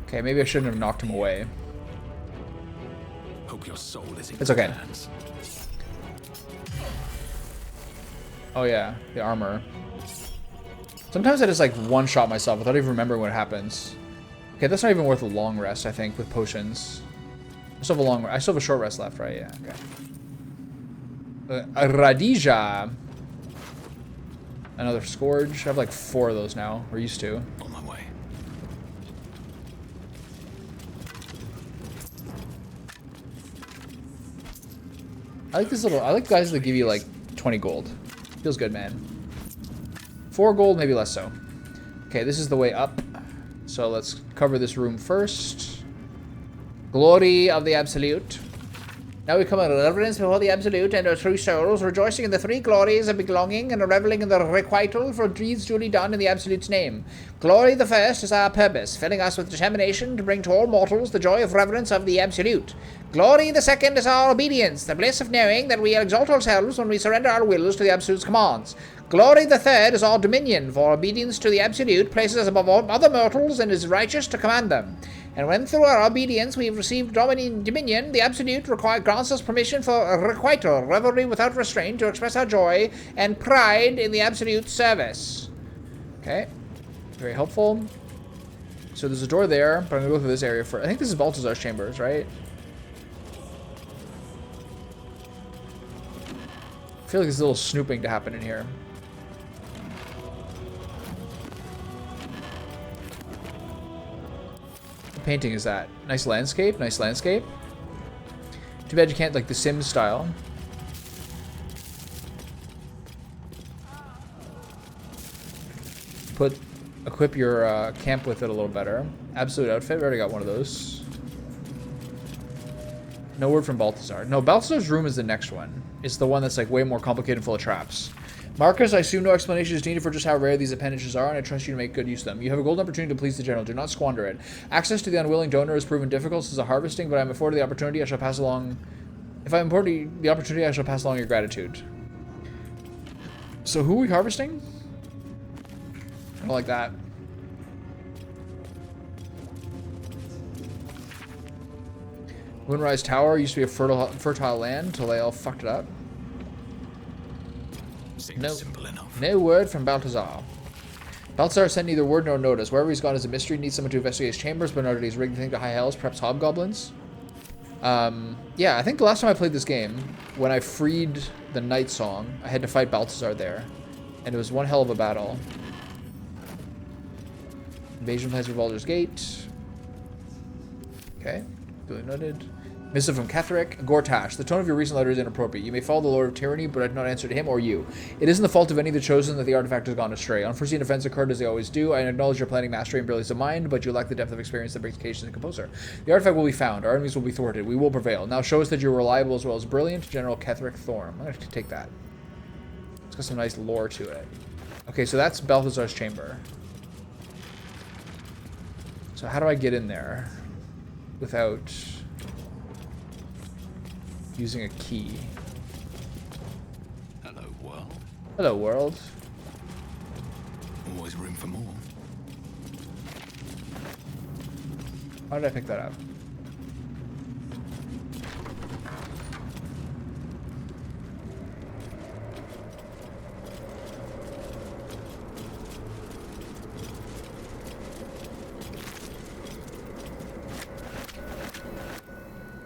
Okay, maybe I shouldn't have knocked him away.
Hope your soul is in
It's okay.
good hands.
Oh yeah, the armor. Sometimes I just like one-shot myself without even remembering what happens. Okay, that's not even worth a long rest, I think, with potions. I still have a short rest left, right? Yeah, okay. Radija. Another Scourge. I have like 4 of those now. We're used to.
On my way.
I like guys that give you like 20 gold. Feels good, man. 4 gold, maybe less so. Okay, this is the way up. So let's cover this room first. Glory of the Absolute. Now we come in reverence before the Absolute and our true souls, rejoicing in the 3 glories of belonging and reveling in the requital for deeds duly done in the Absolute's name. Glory the first is our purpose, filling us with determination to bring to all mortals the joy of reverence of the Absolute. Glory the second is our obedience, the bliss of knowing that we exalt ourselves when we surrender our wills to the Absolute's commands. Glory the third is our dominion, for obedience to the Absolute places us above all other mortals and is righteous to command them. And when through our obedience we have received dominion, the Absolute grants us permission for requital, revelry without restraint, to express our joy and pride in the Absolute's service. Okay, very helpful. So there's a door there, but I'm gonna go through this area first. I think this is Balthazar's chambers, right? I feel like there's a little snooping to happen in here. Painting is that? Nice landscape, nice landscape. Too bad you can't like the Sims style. Equip your camp with it a little better. Absolute outfit, we already got one of those. No word from Balthazar. No, Balthazar's room is the next one. It's the one that's like way more complicated and full of traps. Marcus, I assume no explanation is needed for just how rare these appendages are, and I trust you to make good use of them. You have a golden opportunity to please the general. Do not squander it. Access to the unwilling donor has proven difficult as a harvesting, but I am afforded the opportunity. I shall pass along. If I am afforded the opportunity, I shall pass along your gratitude. So who are we harvesting? I don't like that. Moonrise Tower used to be a fertile land until they all fucked it up. No word from Balthazar. Balthazar sent neither word nor notice. Wherever he's gone is a mystery. Needs someone to investigate his chambers, but not that he's rigged anything to high hells, perhaps hobgoblins. Yeah, I think the last time I played this game, when I freed the Night Song, I had to fight Balthazar there. And it was one hell of a battle. Invasion plans for Baldur's Gate. Okay, duly noted. Missive from Ketheric. Gortash, the tone of your recent letter is inappropriate. You may follow the Lord of Tyranny, but I do not answer to him or you. It isn't the fault of any of the Chosen that the artifact has gone astray. Unforeseen events occurred as they always do. I acknowledge your planning mastery and brilliance of mind, but you lack the depth of experience that brings occasion and composer. The artifact will be found. Our enemies will be thwarted. We will prevail. Now show us that you're reliable as well as brilliant. General Ketheric Thorm. I'm going to take that. It's got some nice lore to it. Okay, so that's Balthazar's chamber. So how do I get in there without using a key?
Hello, world.
Hello, world.
Always room for more.
How did I pick that up?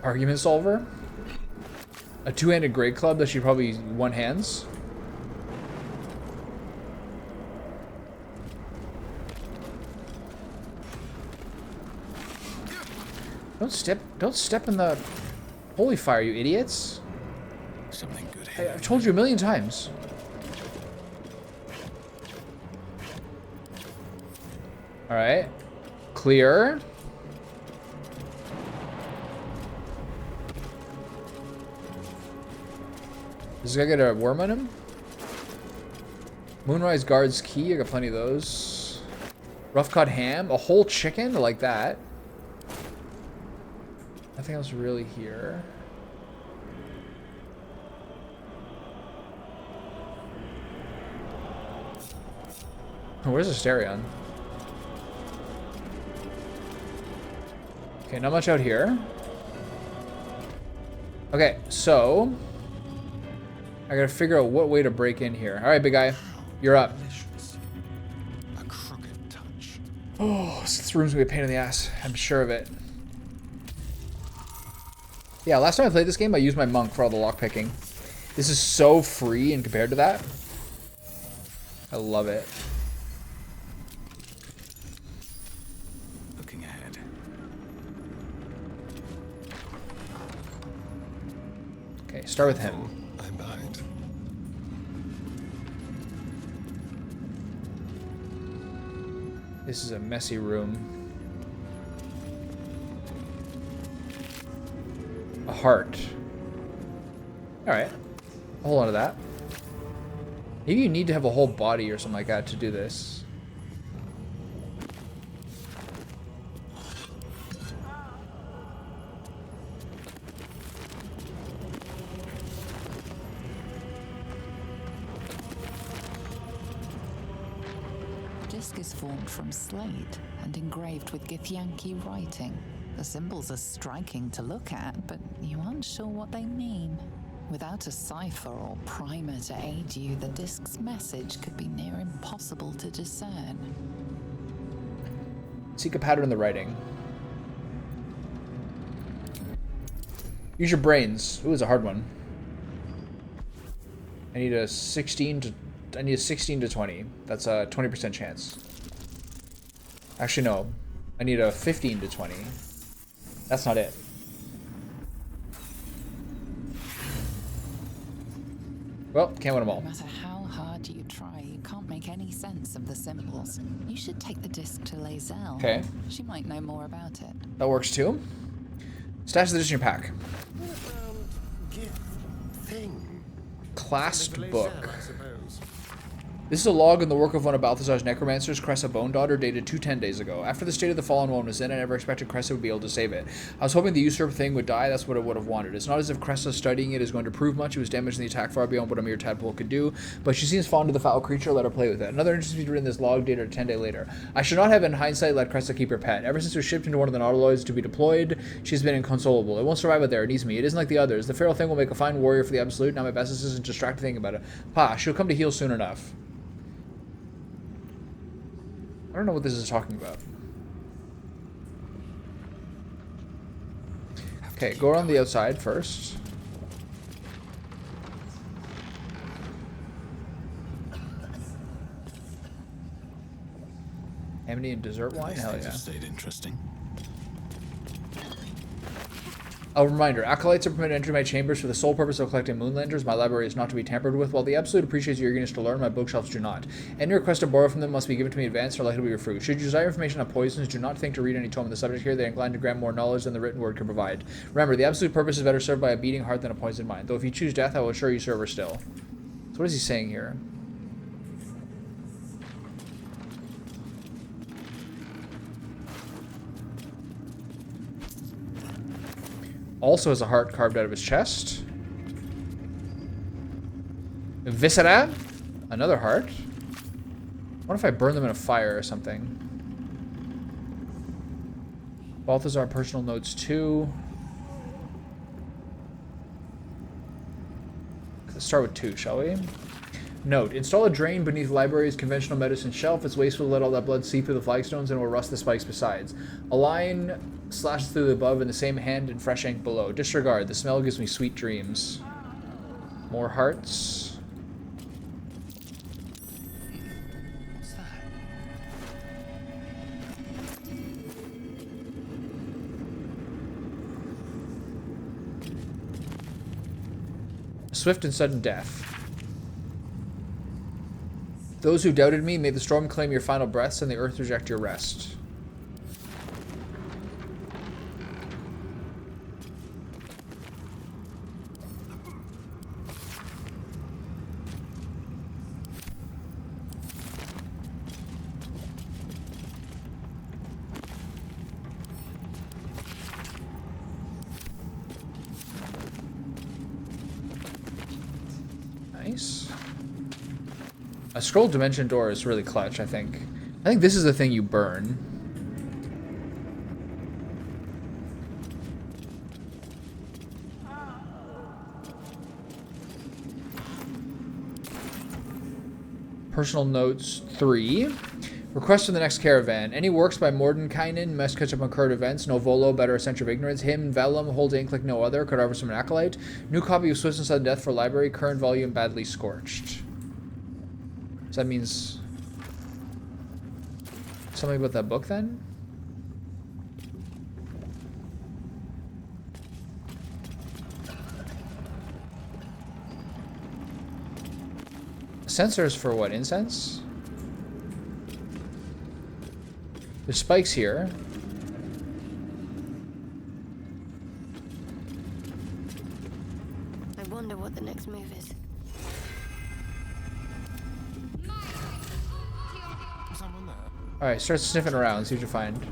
Argument solver? A two-handed great club that she probably one hands. Don't step in the holy fire, you idiots.
Something good here.
I've told you a million times. All right. Clear. Does this guy get a worm on him? Moonrise Guard's key. I got plenty of those. Rough cut ham. A whole chicken? I like that. Nothing else really here. Oh, where's Asterion? Okay, not much out here. Okay, so I gotta figure out what way to break in here. All right, big guy, you're up.
A crooked touch.
Oh, this room's gonna be a pain in the ass. I'm sure of it. Yeah, last time I played this game, I used my monk for all the lockpicking. This is so free in compared to that. I love it.
Looking ahead.
Okay, start with him.
I'm behind.
This is a messy room. A heart. Alright. I'll hold on to that. Maybe you need to have a whole body or something like that to do this.
The disc is formed from slate and engraved with Githyanki writing. The symbols are striking to look at, but you aren't sure what they mean. Without a cipher or primer to aid you, the disc's message could be near impossible to discern.
Seek a pattern in the writing. Use your brains. Ooh, it's a hard one. I need a 16 to 20. That's a 20% chance. Actually, no. I need a 15 to 20. That's not it. Well, can't win them all.
No matter how hard you try, you can't make any sense of the symbols. You should take the disc to Lae'zel.
Okay.
She might know more about it.
That works too. Stash the disc in your pack.
Thing.
Clasped book.
I suppose.
This is a log in the work of one of Balthazar's necromancers, Cressa Bone Daughter, dated 210 days ago. After the state of the fallen one was in, I never expected Cressa would be able to save it. I was hoping the usurp thing would die, that's what I would have wanted. It's not as if Cressa studying it is going to prove much, it was damaging the attack far beyond what a mere tadpole could do, but she seems fond of the foul creature, let her play with it. Another interesting feature in this log dated 10 days later. I should not have in hindsight let Cressa keep her pet. Ever since it was shipped into one of the nautiloids to be deployed, she's been inconsolable. It won't survive out there, it needs me. It isn't like the others. The feral thing will make a fine warrior for the Absolute, now my best isn't distracted thinking about it. Pa, she'll come to heal soon enough. I don't know what this is talking about. Okay, go around the outside first. Amity and dessert wine? Hell yeah.
Stayed interesting.
A reminder, acolytes are permitted to enter my chambers for the sole purpose of collecting moonlanders. My library is not to be tampered with. While the Absolute appreciates your eagerness to learn, my bookshelves do not. Any request to borrow from them must be given to me in advance or likely to be refused. Should you desire information on poisons, do not think to read any tome on the subject here. They are inclined to grant more knowledge than the written word can provide. Remember, the Absolute purpose is better served by a beating heart than a poisoned mind. Though if you choose death, I will assure you serve her still. So what is he saying here? Also has a heart carved out of his chest. Viscera. Another heart. What if I burn them in a fire or something? Balthazar personal notes 2. Let's start with 2, shall we? Note, install a drain beneath the library's conventional medicine shelf. It's wasteful to let all that blood seep through the flagstones and will rust the spikes besides. A line slashes through the above in the same hand and fresh ink below. Disregard. The smell gives me sweet dreams. More hearts.
What's that?
Swift and sudden death. Those who doubted me, may the storm claim your final breaths and the earth reject your rest. Nice. A scroll dimension door is really clutch, I think. I think this is the thing you burn. Personal notes 3. Request from the next caravan. Any works by Mordenkainen must catch up on current events. No Volo, better a century of ignorance. Him, Vellum, holds ink like no other. Could harvest from an acolyte. New copy of Swiss and Sudden Death for library. Current volume badly scorched. So that means something about that book then? Sensors for what? Incense? There's spikes here.
I wonder what the next move is.
Someone there?
Alright, start sniffing around, see what you find.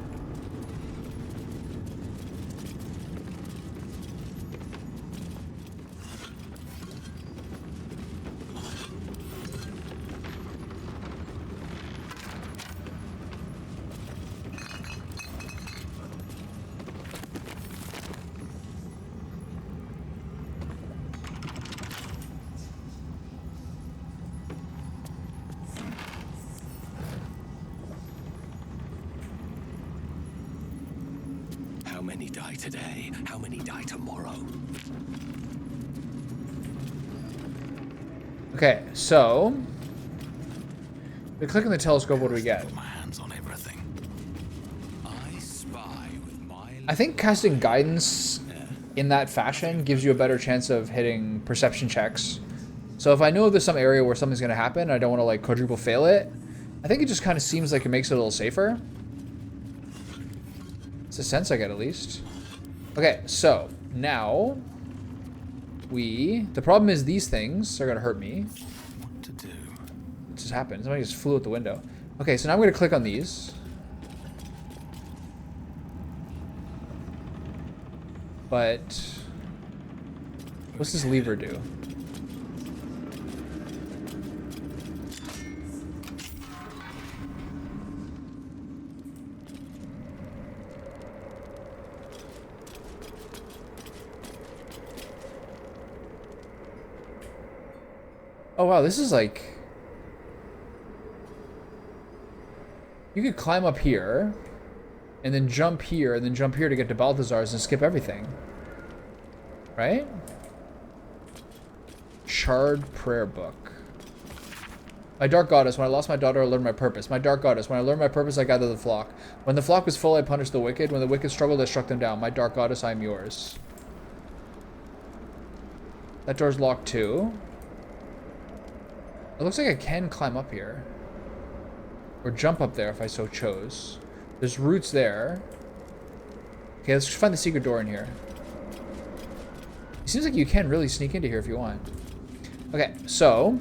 How many die today? How many die tomorrow?
Okay, so we click on the telescope, what do we get?
My hands on everything. I spy with my...
I think casting guidance in that fashion gives you a better chance of hitting perception checks. So if I know there's some area where something's going to happen and I don't want to like quadruple fail it, I think it just kind of seems like it makes it a little safer. It's a sense I get at least. Okay, so now the problem is these things are going to hurt me.
What to do?
What just happened? Somebody just flew out the window. Okay, so now I'm going to click on these. But what's this lever do? Oh wow, this is like... You could climb up here, and then jump here, and then jump here to get to Balthazar's and skip everything. Right? Shard Prayer Book. My dark goddess, when I lost my daughter, I learned my purpose. My dark goddess, when I learned my purpose, I gathered the flock. When the flock was full, I punished the wicked. When the wicked struggled, I struck them down. My dark goddess, I am yours. That door's locked too. It looks like I can climb up here. Or jump up there if I so chose. There's roots there. Okay, let's find the secret door in here. It seems like you can really sneak into here if you want. Okay, so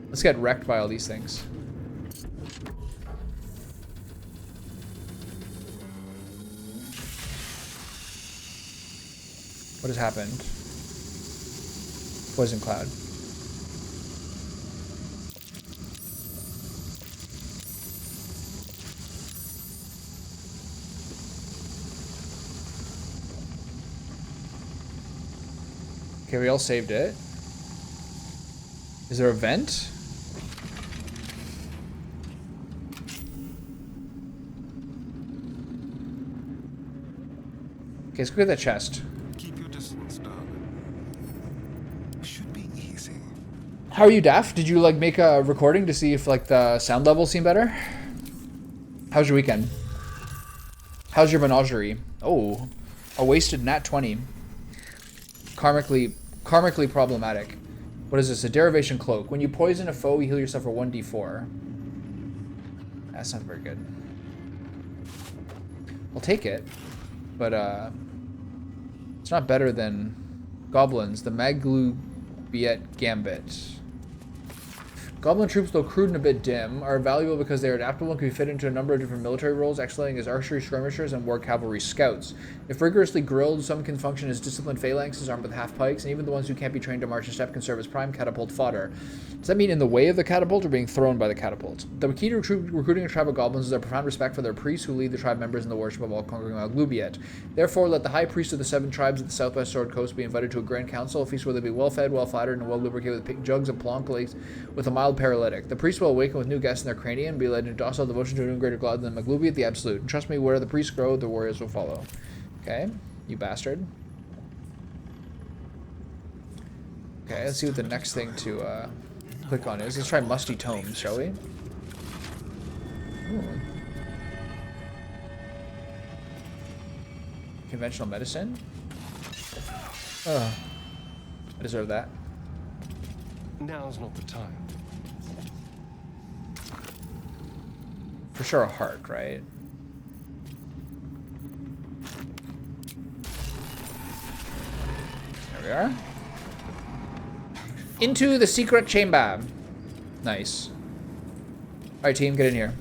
let's get wrecked by all these things. What has happened? Poison cloud. Okay, we all saved it. Is there a vent? Okay, let's go get that chest.
Keep your distance, darling. Should be easy.
How are you, Daff? Did you like make a recording to see if like the sound levels seem better? How's your weekend? How's your menagerie? Oh, a wasted nat 20. Karmically problematic. What is this? A derivation cloak. When you poison a foe, you heal yourself for 1d4. That's not very good. I'll take it, but it's not better than goblins. The Maglubiet Gambit. Goblin troops, though crude and a bit dim, are valuable because they are adaptable and can be fit into a number of different military roles, excelling as archery skirmishers and war cavalry scouts. If rigorously grilled, some can function as disciplined phalanxes armed with half pikes, and even the ones who can't be trained to march in step can serve as prime catapult fodder. Does that mean in the way of the catapult or being thrown by the catapult? The key to recruiting a tribe of goblins is their profound respect for their priests who lead the tribe members in the worship of all conquering Maglubiet. Therefore, let the high priest of the 7 tribes of the southwest Sword Coast be invited to a grand council, a feast where they be well fed, well flattered, and well lubricated with jugs of plonk lakes with a mild mild paralytic. The priest will awaken with new gas in their cranium and be led into docile devotion to a greater god than Maglubi at the absolute. And trust me, where the priests grow, the warriors will follow. Okay, you bastard. Okay, let's see what the next thing to click on is. Let's try Musty Tomes, shall we? Ooh. Conventional medicine? Oh, I deserve that.
Now's not the time.
For sure a heart, right? There we are. Into the secret chamber. Nice. Alright, team, get in here.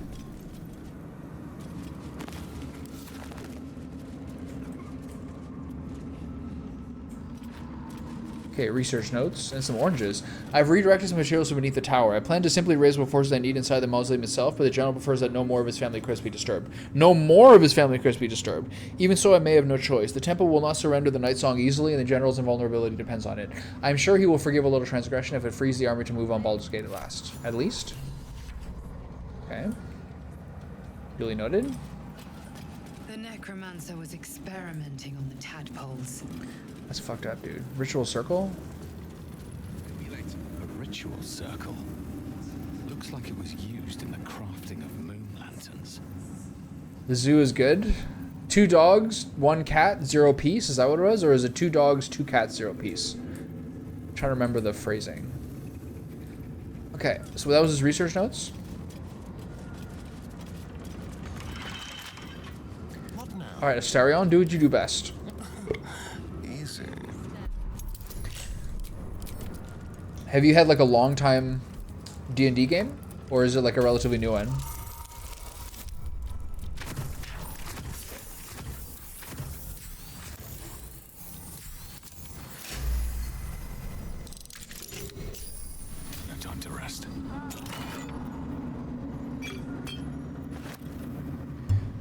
Okay, research notes and some oranges. I've redirected some materials from beneath the tower. I plan to simply raise what forces I need inside the mausoleum itself, but the general prefers that no more of his family crypts be disturbed. No more of his family crypts be disturbed. Even so, I may have no choice. The temple will not surrender the Night Song easily, and the general's invulnerability depends on it. I'm sure he will forgive a little transgression if it frees the army to move on Baldur's Gate at last. At least. Okay. Duly noted.
The necromancer was experimenting on the tadpoles.
That's fucked up, dude. Ritual circle?
A ritual circle. Looks like it was used in the crafting of moon lanterns.
The zoo is good. 2 dogs, 1 cat, 0 piece. Is that what it was? Or is it 2 dogs, 2 cats, 0 piece? I'm trying to remember the phrasing. Okay, so that was his research notes. Alright, Asterion, do what you do best.
Easy.
Have you had like a long time D&D game? Or is it like a relatively new one?
No time to rest.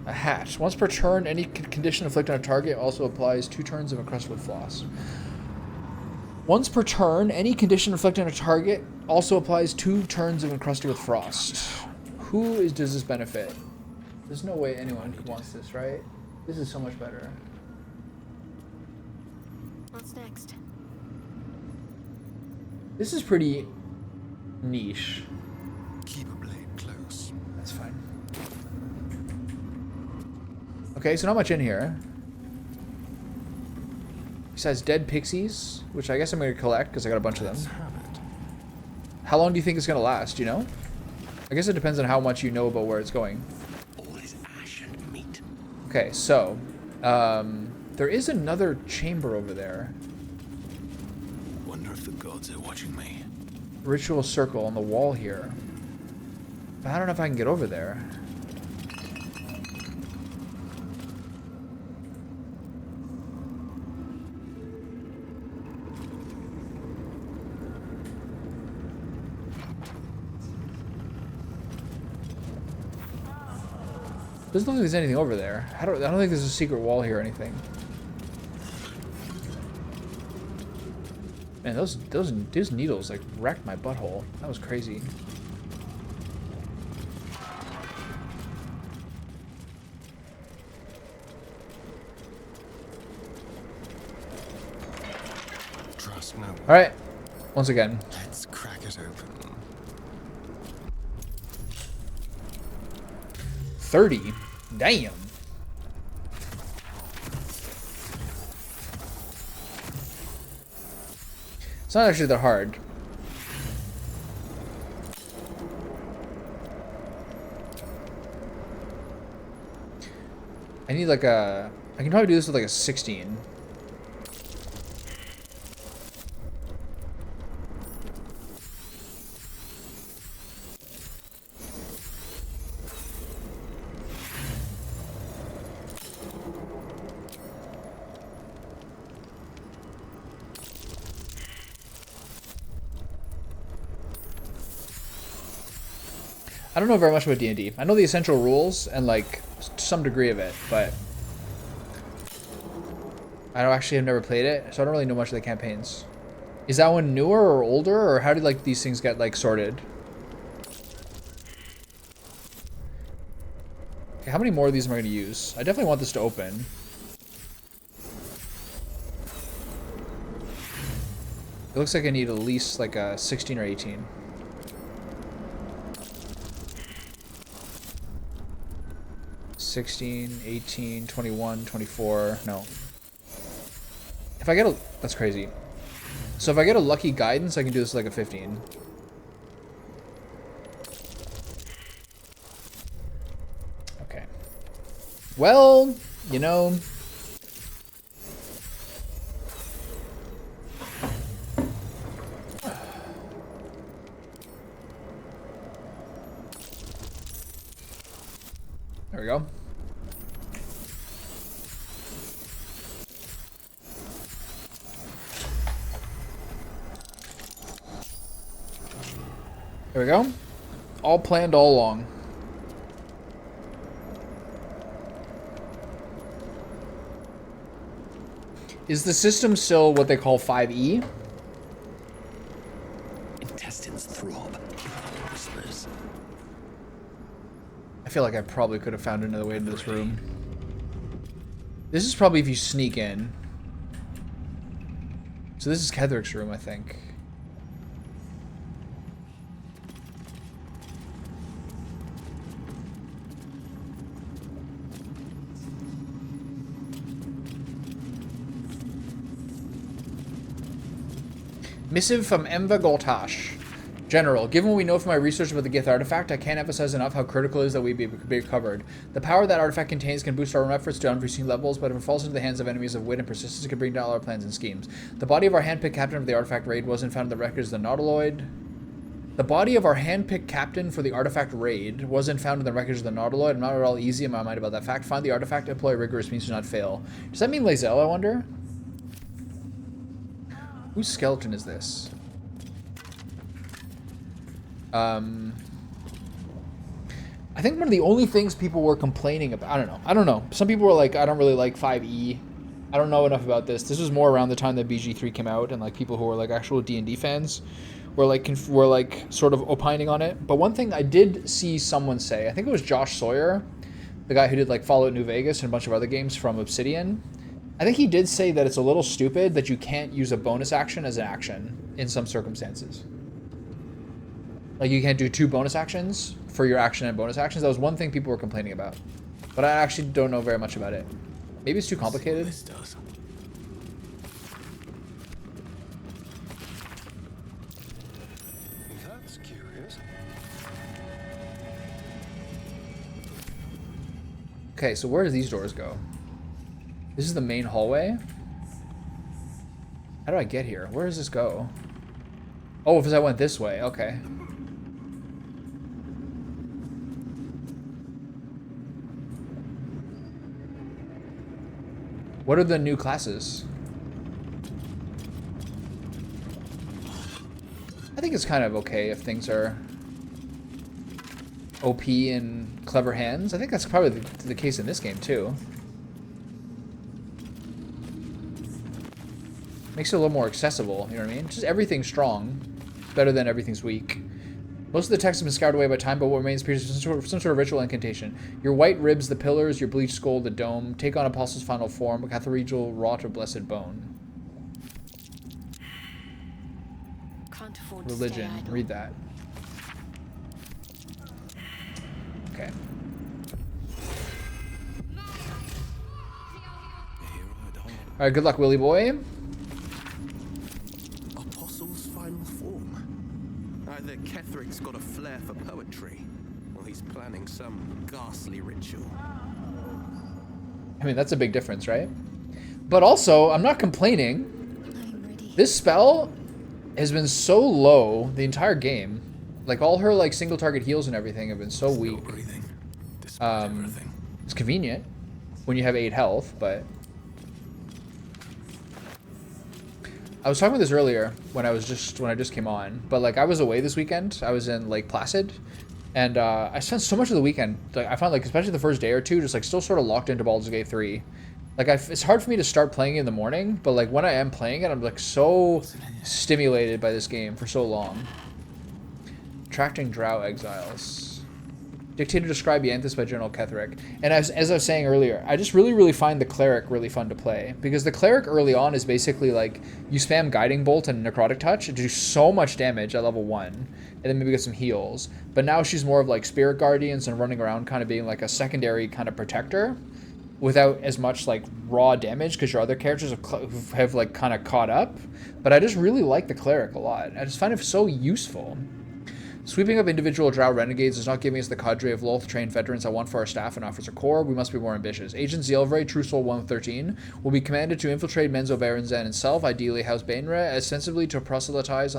A hat. Once per turn, any condition inflicted on a target also applies 2 turns of encrusted with floss. Once per turn, any condition inflicted on a target also applies 2 turns of encrusted with frost. Does this benefit? There's no way anyone wants this, right? This is so much better.
What's next?
This is pretty niche.
Keep a blade close.
That's fine. Okay, so not much in here. Besides dead pixies, which I guess I'm going to collect because I got a bunch of them. How long do you think it's going to last, do you know? I guess it depends on how much you know about where it's going.
All is ash and meat.
Okay, so there is another chamber over there.
Wonder if the gods are watching me.
Ritual circle on the wall here. But I don't know if I can get over there. Doesn't look like there's anything over there. I don't think there's a secret wall here or anything. Man, those needles like wrecked my butthole. That was crazy.
Trust no one.
All right. Once again.
Let's crack it open.
30. Damn. It's not actually that hard. I need like a... I can probably do this with like a 16. I don't know very much about D&D. I know the essential rules and like some degree of it, but I don't actually have never played it, so I don't really know much of the campaigns. Is that one newer or older, or how did like these things get like sorted? Okay, how many more of these am I going to use? I definitely want this to open. It looks like I need at least like a 16 or 18. $16, 18, 21, 24. No. If I get a... That's crazy. So if I get a lucky guidance, I can do this like a 15. Okay. Well, you know... There we go. There we go. All planned all along. Is the system still what they call 5E?
Intestines throb. Whispers.
I feel like I probably could have found another way into this room. This is probably if you sneak in. So this is Ketheric's room, I think. Missive from Emva Goltash. General, given what we know from my research about the Gith artifact, I can't emphasize enough how critical it is that we be recovered. The power that artifact contains can boost our own efforts to unforeseen levels, but if it falls into the hands of enemies of wit and persistence, it can bring down all our plans and schemes. The body of our handpicked captain of the artifact raid wasn't found in the records of the Nautiloid. The body of our handpicked captain for the artifact raid wasn't found in the records of the Nautiloid. I'm not at all easy in my mind about that fact. Find the artifact, employ rigorous means to not fail. Does that mean Lae'zel, I wonder? Whose skeleton is this? I think one of the only things people were complaining about, I don't know. Some people were like, I don't really like 5E. I don't know enough about this. This was more around the time that BG3 came out, and like people who were like actual D&D fans were like sort of opining on it. But one thing I did see someone say, I think it was Josh Sawyer, the guy who did like Fallout New Vegas and a bunch of other games from Obsidian. I think he did say that it's a little stupid that you can't use a bonus action as an action in some circumstances. Like you can't do 2 bonus actions for your action and bonus actions. That was one thing people were complaining about. But I actually don't know very much about it. Maybe it's too complicated.
This does.
That's curious.
Okay, so where do these doors go? This is the main hallway? How do I get here? Where does this go? Oh, because I went this way. Okay. What are the new classes? I think it's kind of okay if things are OP and clever hands. I think that's probably the case in this game too. Makes it a little more accessible, you know what I mean? Just everything's strong. Better than everything's weak. Most of the text has been scoured away by time, but what remains appears some sort of ritual incantation. Your white ribs, the pillars, your bleached skull, the dome. Take on Apostle's final form, a cathedral wrought of blessed bone.
Can't afford
Religion.
To stay idle.
Read that. Okay. Alright, good luck, Willy boy.
Apostle's final form. Either Ketheric's got a flair for poetry, or he's planning some ghastly ritual.
I mean, that's a big difference, right? But also, I'm not complaining. This spell has been so low the entire game. Like, all her, like, single target heals and everything have been so weak. It's convenient when you have 8 health, but... I was talking about this earlier when I just came on, but like I was away this weekend. I was in Lake Placid, and I spent so much of the weekend. Like I found like especially the first day or two, just like still sort of locked into Baldur's Gate 3. Like it's hard for me to start playing it in the morning, but like when I am playing it, I'm like so stimulated by this game for so long. Attracting Drow exiles. Dictated to Scribe Yanthus by General Ketheric. And as I was saying earlier, I just really find the Cleric really fun to play. Because the Cleric early on is basically like, you spam Guiding Bolt and Necrotic Touch to do so much damage at level 1. And then maybe get some heals. But now she's more of like Spirit Guardians and running around kind of being like a secondary kind of protector. Without as much like raw damage because your other characters have like kind of caught up. But I just really like the Cleric a lot. I just find it so useful. Sweeping up individual Drow renegades is not giving us the cadre of Lolth-trained veterans I want for our staff and officer corps. We must be more ambitious. Agent Zielvray, True Soul 113, will be commanded to infiltrate Menzo Barenzen and self, ideally House Bainra, ostensibly to proselytize.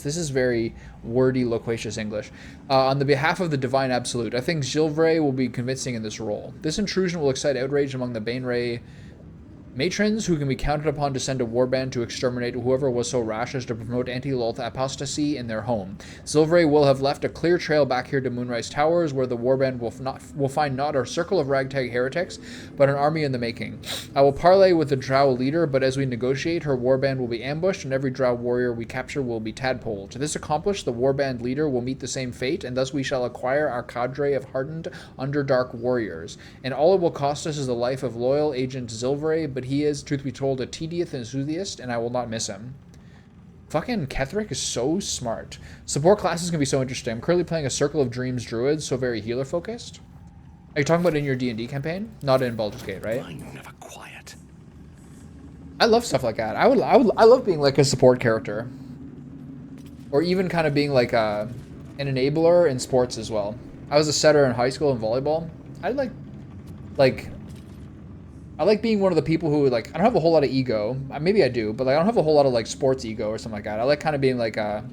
This is very wordy, loquacious English. On the behalf of the Divine Absolute. I think Zielvray will be convincing in this role. This intrusion will excite outrage among the Bainray matrons who can be counted upon to send a warband to exterminate whoever was so rash as to promote anti-Lolth apostasy in their home. Zielvray will have left a clear trail back here to Moonrise Towers, where the warband will find not a circle of ragtag heretics, but an army in the making. I will parley with the Drow leader, but as we negotiate, her warband will be ambushed, and every Drow warrior we capture will be tadpoled. To this accomplished, the warband leader will meet the same fate, and thus we shall acquire our cadre of hardened Underdark warriors. And all it will cost us is the life of loyal Agent Zielvray, but he is, truth be told, a tedious enthusiast, and I will not miss him. Fucking Ketheric is so smart. Support classes can be so interesting. I'm currently playing a Circle of Dreams Druid, so very healer focused. Are you talking about in your D&D campaign? Not in Baldur's Gate, right?
I'm never quiet.
I love stuff like that. I love being like a support character, or even kind of being like an enabler in sports as well. I was a setter in high school in volleyball. I like being one of the people who, like, I don't have a whole lot of ego. Maybe I do, but like I don't have a whole lot of like sports ego or something like that. I like kind of being like a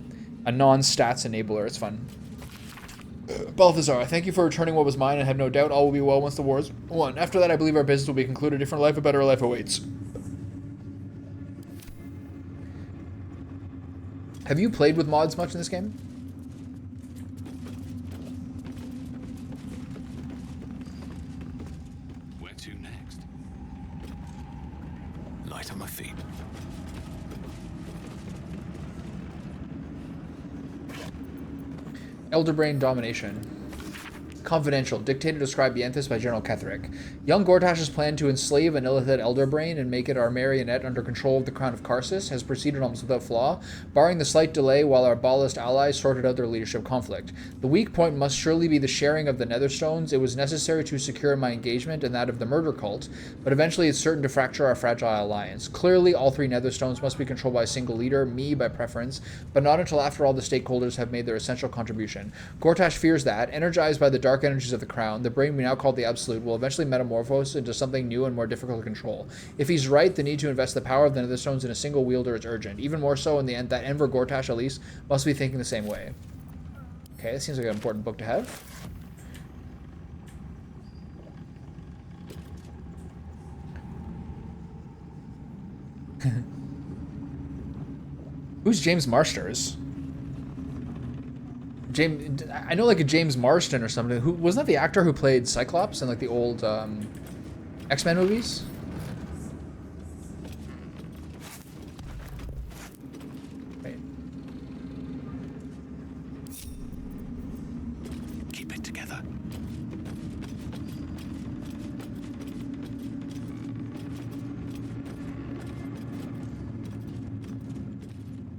non-stats enabler. It's fun. Balthazar, thank you for returning what was mine, and have no doubt all will be well once the war is won. After that, I believe our business will be concluded. A different life, a better life awaits. Have you played with mods much in this game?
Where to next? Light on my feet.
Elderbrain Domination. Confidential. Dictated to Scribe Yanthus by General Ketheric. Young Gortash's plan to enslave an Illithid Elderbrain and make it our marionette under control of the Crown of Karsus has proceeded almost without flaw, barring the slight delay while our Ballast allies sorted out their leadership conflict. The weak point must surely be the sharing of the Netherstones. It was necessary to secure my engagement and that of the Murder Cult, but eventually it's certain to fracture our fragile alliance. Clearly, all three Netherstones must be controlled by a single leader, me by preference, but not until after all the stakeholders have made their essential contribution. Gortash fears that, energized by the dark energies of the Crown, the brain we now call the Absolute will eventually metamorphose into something new and more difficult to control. If he's right, the need to invest the power of the Netherstones in a single wielder is urgent. Even more so in the end that Enver Gortash, at least, must be thinking the same way. Okay, that seems like an important book to have. Who's James Marsters? I know like a James Marston or something. Who wasn't that the actor who played Cyclops in like the old X-Men movies? Wait.
Keep it together.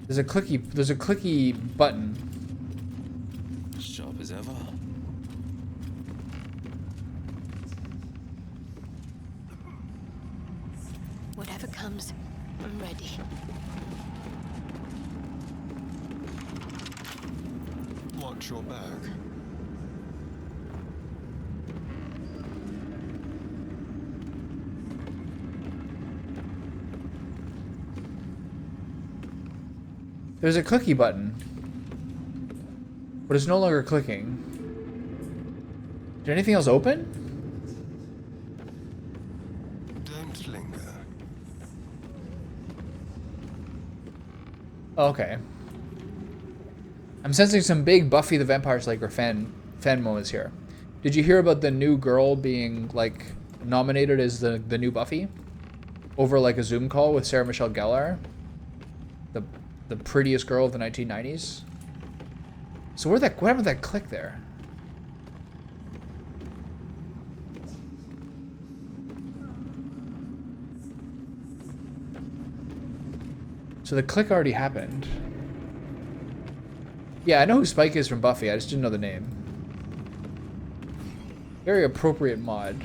There's a clicky button.
Sharp as ever.
Whatever comes, I'm ready.
Watch your back.
There's a clicky button, but it's no longer clicking. Did anything else open?
Don't linger.
Oh, okay. I'm sensing some big Buffy the Vampire Slayer fan moments here. Did you hear about the new girl being like nominated as the new Buffy over like a Zoom call with Sarah Michelle Gellar, the prettiest girl of the 1990s? So what happened to that click there? So the click already happened. Yeah, I know who Spike is from Buffy. I just didn't know the name. Very appropriate mod.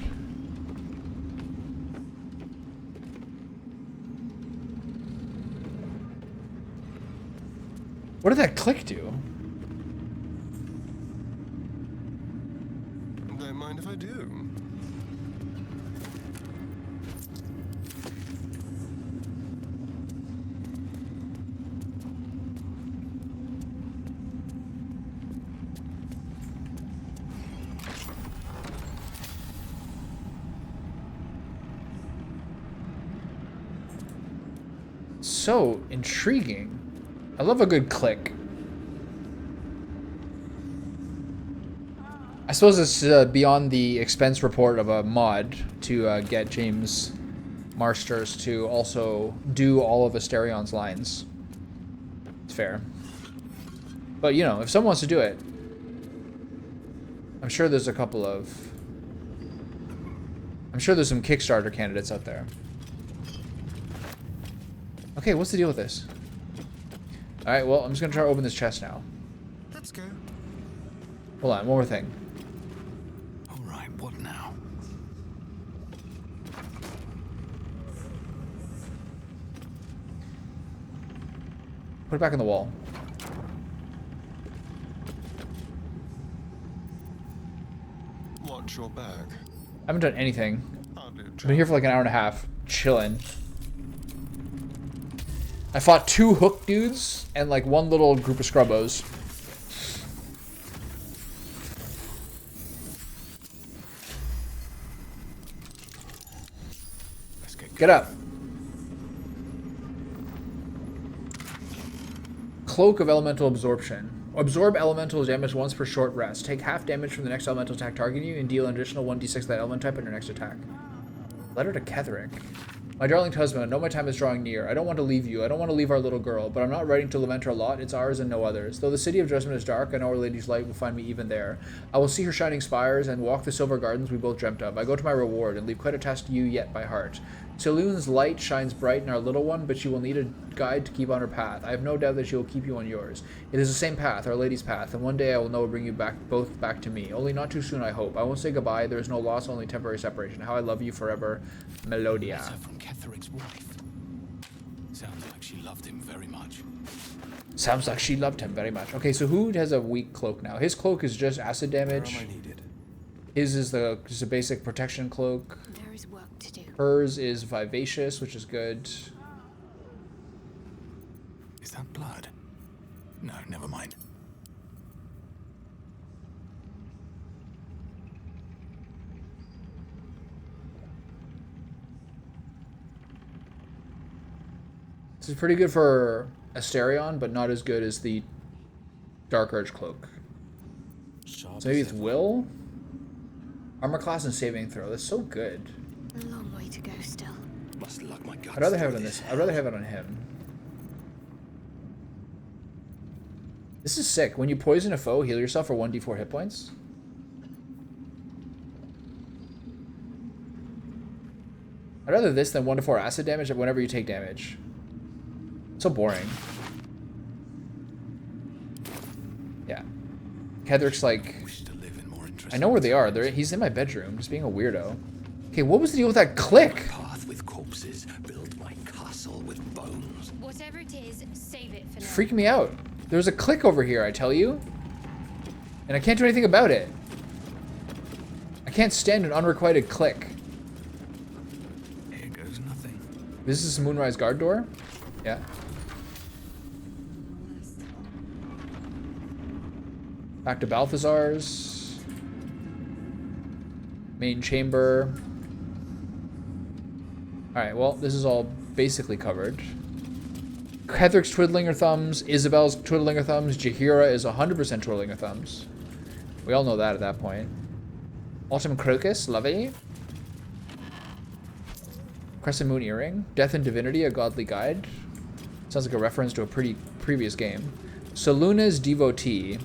What did that click do?
Don't mind if I do.
So intriguing. I love a good click. I suppose it's beyond the expense report of a mod to get James Marsters to also do all of Asterion's lines. It's fair. But, you know, if someone wants to do it, I'm sure there's a couple of... I'm sure there's some Kickstarter candidates out there. Okay, what's the deal with this? Alright, well, I'm just gonna try to open this chest now.
Let's go.
Hold on, one more thing.
Alright, what now?
Put it back on the wall.
Watch your bag.
I haven't done anything.
Hardly a
I've been here for like an hour and a half, chilling. I fought 2 hook dudes and like 1 little group of scrubbos.
Let's
Get up. Cloak of Elemental Absorption. Absorb elemental damage once per short rest. Take half damage from the next elemental attack targeting you and deal an additional 1d6 to that element type on your next attack. Letter to Ketheric. My darling husband, I know my time is drawing near. I don't want to leave you. I don't want to leave our little girl, but I'm not writing to lament her lot. It's ours and no others. Though the city of judgment is dark, I know Our Lady's light will find me even there. I will see her shining spires and walk the silver gardens we both dreamt of. I go to my reward and leave quite a task to you yet by heart. Saloon's light shines bright in our little one, but she will need a guide to keep on her path. I have no doubt that she will keep you on yours. It is the same path, Our Lady's path, and one day I will know will bring you both back to me. Only not too soon, I hope. I won't say goodbye. There is no loss, only temporary separation. How I love you forever, Melodia.
From Ketheric's wife. Sounds like she loved him very much.
Sounds like she loved him very much. Okay, so who has a weak cloak now? His cloak is just acid damage. His is just a basic protection cloak.
There is work to do.
Hers is vivacious, which is good.
Is that blood? No, never mind.
This is pretty good for Asterion, but not as good as the Dark Urge cloak. So maybe it's Will? Armor class and saving throw. That's so good.
A long way to go still.
Must lug my guts
I'd rather have it
through
on this.
this.
I'd rather have it on him. This is sick. When you poison a foe, heal yourself for 1d4 hit points. I'd rather this than 1 to 4 acid damage whenever you take damage. So boring. Yeah. Ketheric's like... I know where they are. He's in my bedroom, just being a weirdo. Okay, what was the deal with that click?
Path with corpses, build my castle with bones.
Whatever it is, save it for now.
Freaking me out. There's a click over here, I tell you. And I can't do anything about it. I can't stand an unrequited click.
Here goes nothing.
This is a Moonrise Guard door? Yeah. Back to Balthazar's. Main chamber. Alright, well, this is all basically covered. Ketheric's twiddling her thumbs. Isabel's twiddling her thumbs. Jaheira is 100% twiddling her thumbs. We all know that at that point. Autumn Crocus, lovely. Crescent Moon Earring. Death and Divinity, a godly guide. Sounds like a reference to a pretty previous game. Soluna's Devotee.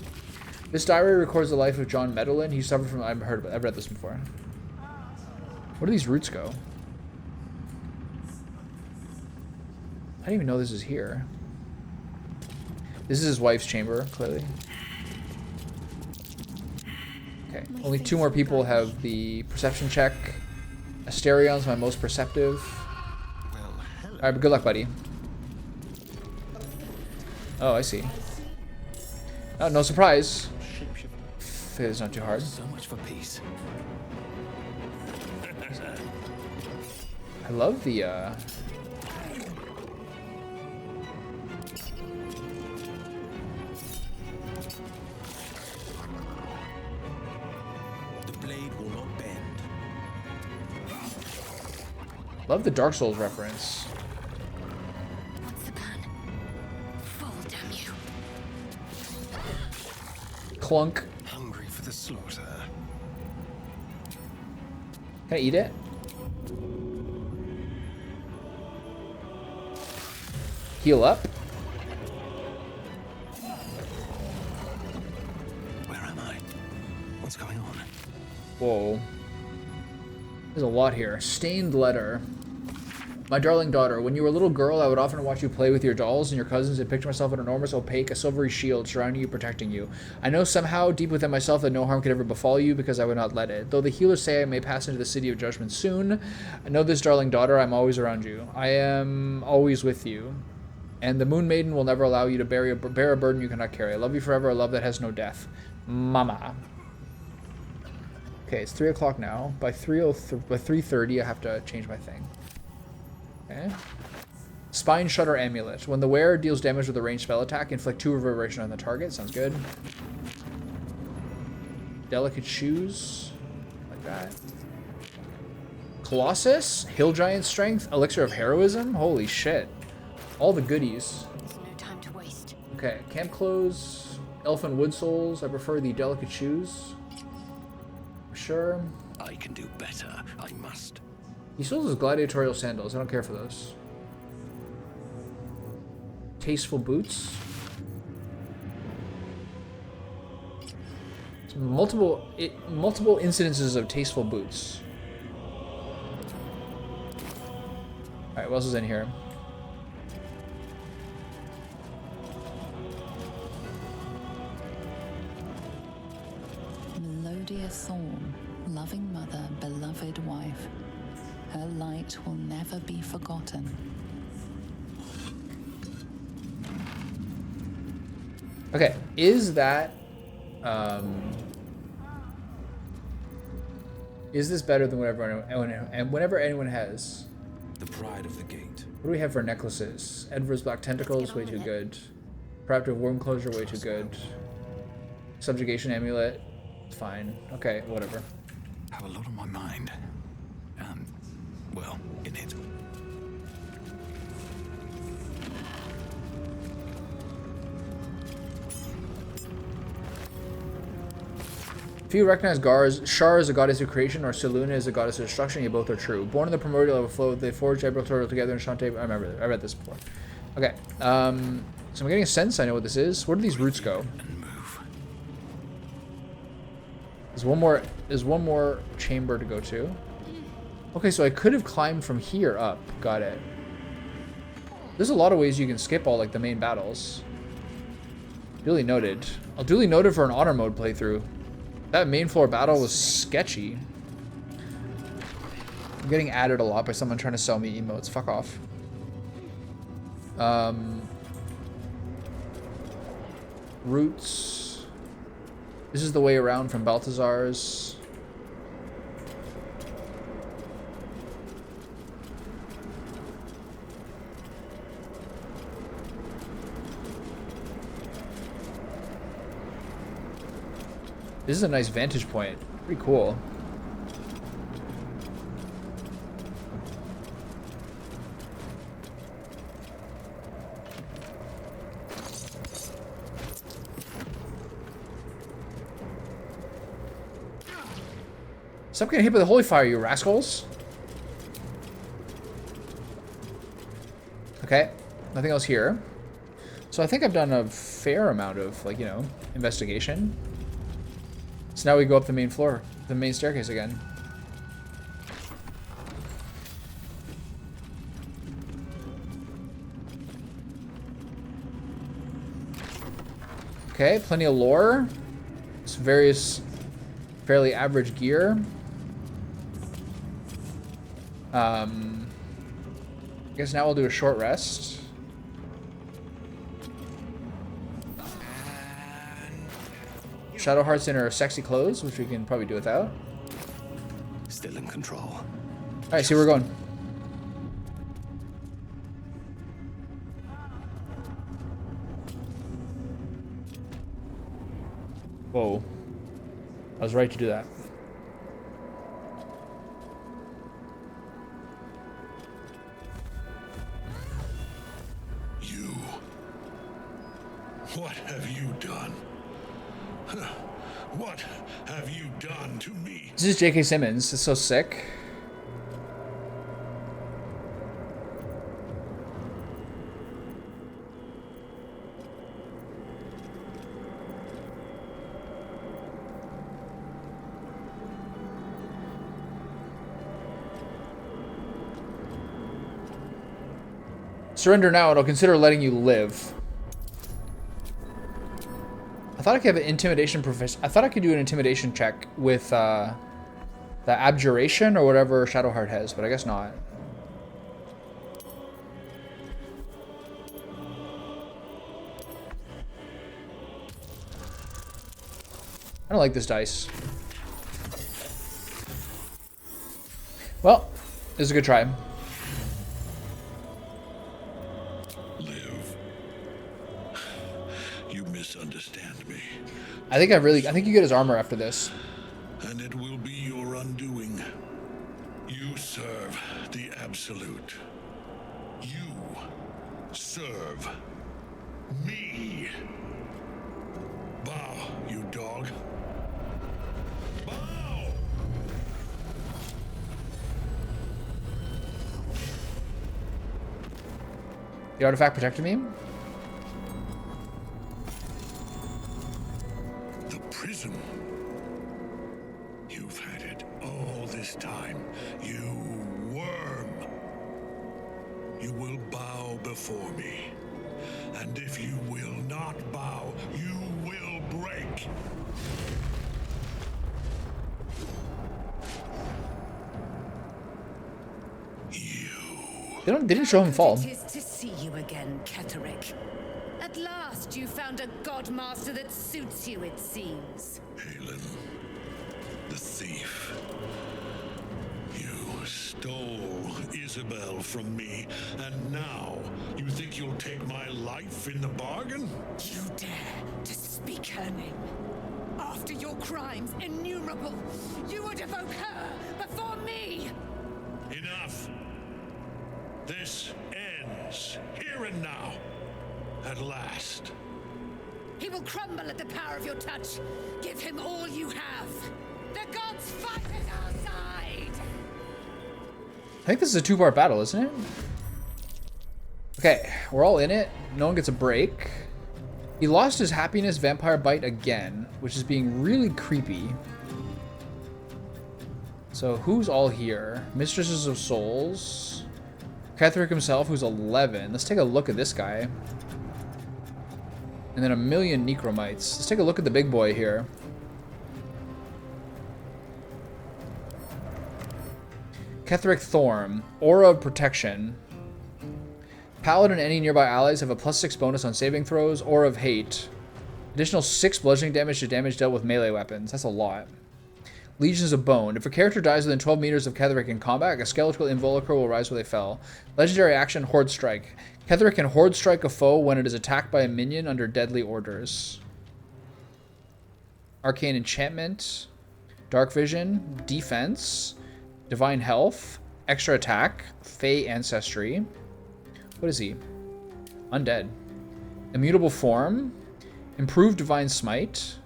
This diary records the life of John Medellin. He suffered from... I've read this before. Where do these roots go? I didn't even know this is here. This is his wife's chamber, clearly. Okay, only 2 more people have the perception check. Asterion's my most perceptive. Alright, good luck, buddy. Oh, I see. Oh, no surprise. It's not too hard.
So much for peace.
I love the
blade will not bend.
love the Dark Souls reference.
What's the plan? Fall, damn you.
Clunk.
Hungry for the slaughter.
Can I eat it? Heal up.
Where am I? What's going on?
Whoa. There's a lot here. Stained letter. My darling daughter, when you were a little girl, I would often watch you play with your dolls and your cousins and picture myself an enormous, opaque, a silvery shield surrounding you, protecting you. I know somehow, deep within myself, that no harm could ever befall you because I would not let it. Though the healers say I may pass into the city of judgment soon, I know this, darling daughter, I'm always around you. I am always with you. And the Moon Maiden will never allow you to bear a burden you cannot carry. I love you forever, a love that has no death. Mama. Okay, it's 3 o'clock now. By 3:30, I have to change my thing. Okay. Spine Shutter Amulet. When the wearer deals damage with a ranged spell attack, inflict 2 reverberation on the target. Sounds good. Delicate Shoes. Like that. Colossus. Hill Giant Strength. Elixir of Heroism. Holy shit. All the goodies.
There's no time to waste.
Okay, Camp Clothes. Elfin Wood Souls. I prefer the Delicate Shoes. Sure.
I can do better. I must.
He still has gladiatorial sandals. I don't care for those. Tasteful boots. It's multiple incidences of tasteful boots. All right, what else is in here?
Melodious Thorn, loving mother, beloved wife. Her light will never be forgotten.
Okay, is that is this better than whenever anyone has?
The pride of the gate.
What do we have for necklaces? Edward's Black Tentacles, way too good. Proactive Worm Closure, way too good. Subjugation Amulet, fine. Okay, whatever.
I have a lot on my mind. And, well, in it.
If you recognize Shar is a goddess of creation or Seluna is a goddess of destruction, you both are true. Born in the primordial overflow, they forged Ebertorial together in Shantae. I remember that. I read this before. Okay. So I'm getting a sense I know what this is. Where do these roots go? There's one more chamber to go to. Okay, so I could have climbed from here up. Got it. There's a lot of ways you can skip all like the main battles. Duly noted. I'll duly noted for an honor mode playthrough. That main floor battle was sketchy. I'm getting added a lot by someone trying to sell me emotes. Fuck off. Roots. This is the way around from Balthazar's. This is a nice vantage point. Pretty cool. Stop getting hit by the holy fire, you rascals. Okay, nothing else here. So I think I've done a fair amount of, like, you know, investigation. So now we go up the main floor, the main staircase again. Okay, plenty of lore. Some various fairly average gear. I guess now we'll do a short rest. Shadow Heart's in her sexy clothes, which we can probably do without.
Still in control.
Alright, see where we're going. Whoa. I was right to do that.
You. What have you done? What have you done to me?
This is J.K. Simmons. It's so sick. Surrender now and I'll consider letting you live. I thought I could have an intimidation I thought I could do an intimidation check with the abjuration or whatever Shadowheart has, but I guess not. I don't like this dice. Well, this is a good try.
Misunderstand me.
I think you get his armor after this.
And it will be your undoing. You serve the Absolute. You serve me. Bow, you dog. Bow!
The artifact protected me?
Prism. You've had it all this time, you worm. You will bow before me. And if you will not bow, you will break.
They didn't show him fall.
It is to see you again, Ketheric. At last you found a godmaster that suits you, it seems.
Halen, the thief. You stole Isabel from me, and now you think you'll take my life in the bargain?
You dare to speak her name? After your crimes innumerable, you would evoke her before me!
Enough! This ends here and now. At last.
He will crumble at the power of your touch. Give him all you have. The gods fight at our side!
I think this is a two-part battle, isn't it? Okay, we're all in it. No one gets a break. He lost his happiness vampire bite again, which is being really creepy. So who's all here? Mistresses of Souls. Ketheric himself, who's 11. Let's take a look at this guy. And then a million necromites. Let's take a look at the big boy here. Ketheric Thorm. Aura of Protection. Paladin and any nearby allies have a +6 bonus on saving throws. Aura of Hate. Additional 6 bludgeoning damage to damage dealt with melee weapons. That's a lot. Legions of Bone. If a character dies within 12 meters of Ketheric in combat, a skeletal involucre will rise where they fell. Legendary action, Horde Strike. Ketheric can Horde Strike a foe when it is attacked by a minion under deadly orders. Arcane Enchantment. Dark Vision. Defense. Divine Health. Extra Attack. Fey Ancestry. What is he? Undead. Immutable Form. Improved Divine Smite.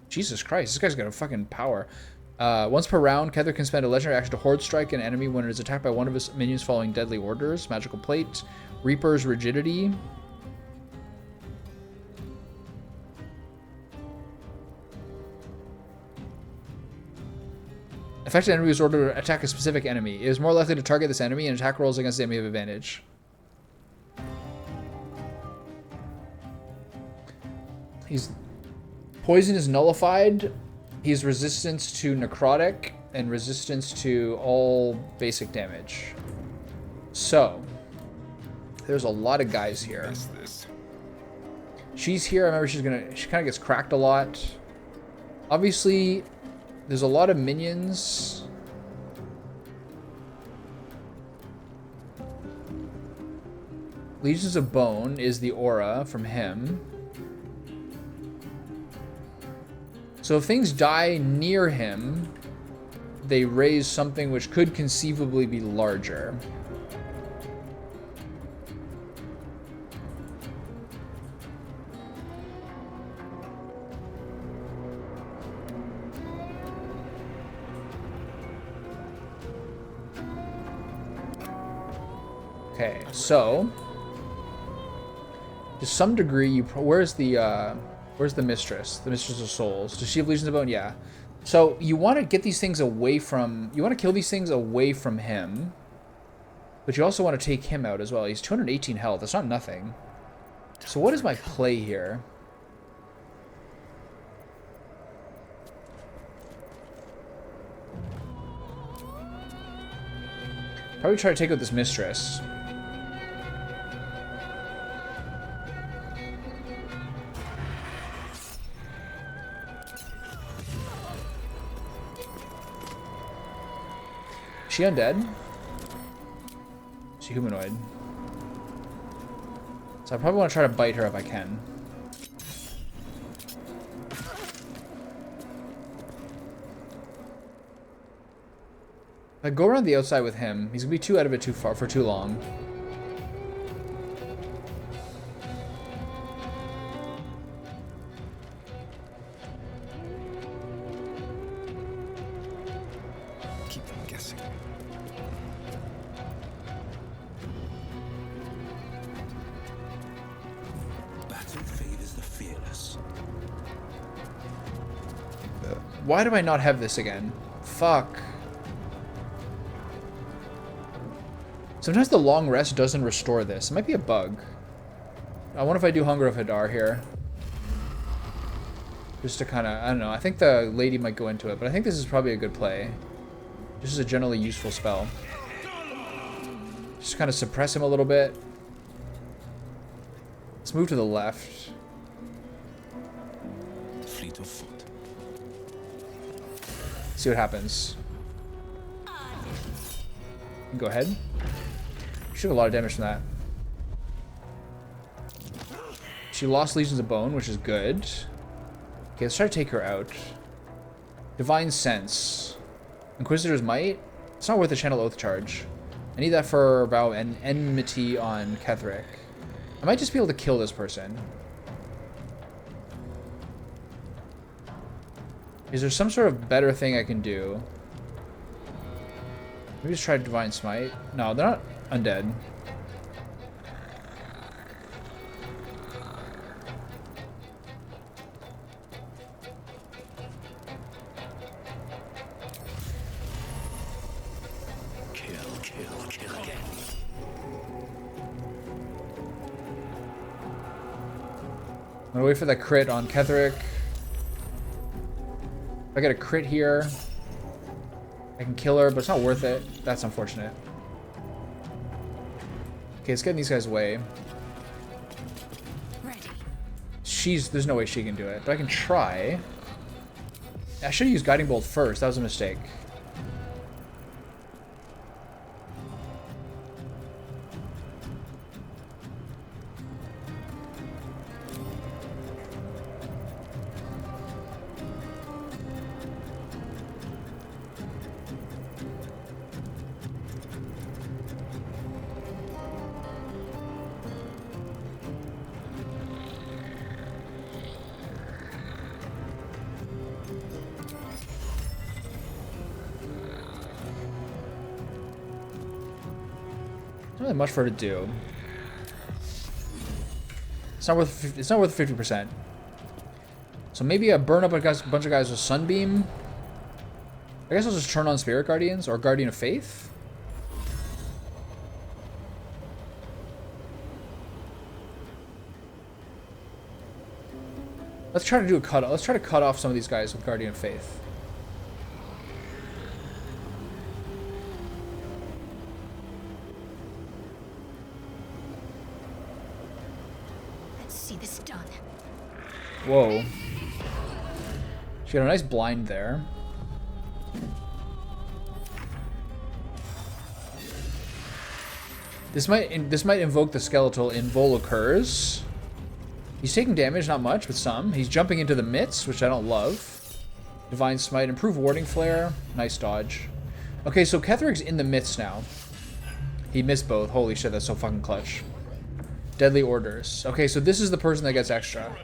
Jesus Christ, this guy's got a fucking power. Once per round, Ketheric can spend a legendary action to Horde Strike an enemy when it is attacked by one of his minions following deadly orders. Magical Plate. Reaper's Rigidity. Affected enemy was ordered to attack a specific enemy. It is more likely to target this enemy, and attack rolls against the enemy have advantage. Poison is nullified. He's resistance to necrotic and resistance to all basic damage. So, there's a lot of guys here. She's here. I remember she kind of gets cracked a lot. Obviously, there's a lot of minions. Legions of Bone is the aura from him. So if things die near him, they raise something which could conceivably be larger. Okay, so to some degree, where's the mistress? The mistress of souls. Does she have legions of bone? Yeah. So you want to get these things away from. You want to kill these things away from him, but you also want to take him out as well. He's 218 health. That's not nothing. So what is my play here? Probably try to take out this mistress. Is she undead? Is she humanoid? So I probably want to try to bite her if I can. If I go around the outside with him, he's gonna be too out of it too far for too long.
Keep them guessing. Battle favors the fearless.
Why do I not have this again? Fuck. Sometimes the long rest doesn't restore this. It might be a bug. I wonder if I do Hunger of Hadar here. Just to kind of, I don't know. I think the lady might go into it, but I think this is probably a good play. This is a generally useful spell. Just kind of suppress him a little bit. Let's move to the left.
Fleet of foot.
See what happens. Go ahead. She took a lot of damage from that. She lost Legions of Bone, which is good. Okay, let's try to take her out. Divine Sense. Inquisitor's Might. It's not worth the Channel Oath charge. I need that for Vow and Enmity on Ketheric. I might just be able to kill this person. Is there some sort of better thing I can do? Maybe just try Divine Smite. No, they're not undead.
Kill again.
I'm gonna wait for that crit on Ketheric. If I get a crit here, I can kill her, but it's not worth it. That's unfortunate. Okay, let's get these guys away. There's no way she can do it, but I can try. I should have used Guiding Bolt first. That was a mistake. Not really much for her to do. It's not worth 50%. So maybe I burn up a bunch of guys with Sunbeam. I I guess I'll just turn on Spirit Guardians or Guardian of Faith. Let's try to do a cut. Let's try to cut off some of these guys with Guardian of Faith.
Let's see this done.
Whoa. She got a nice blind there. This might invoke the skeletal Involucurs. He's taking damage, not much, but some. He's jumping into the mitts, which I don't love. Divine Smite, improve warding flare. Nice dodge. Okay, so Ketheric's in the mitts now. He missed both. Holy shit, that's so fucking clutch. Deadly Orders. Okay, so this is the person that gets extra.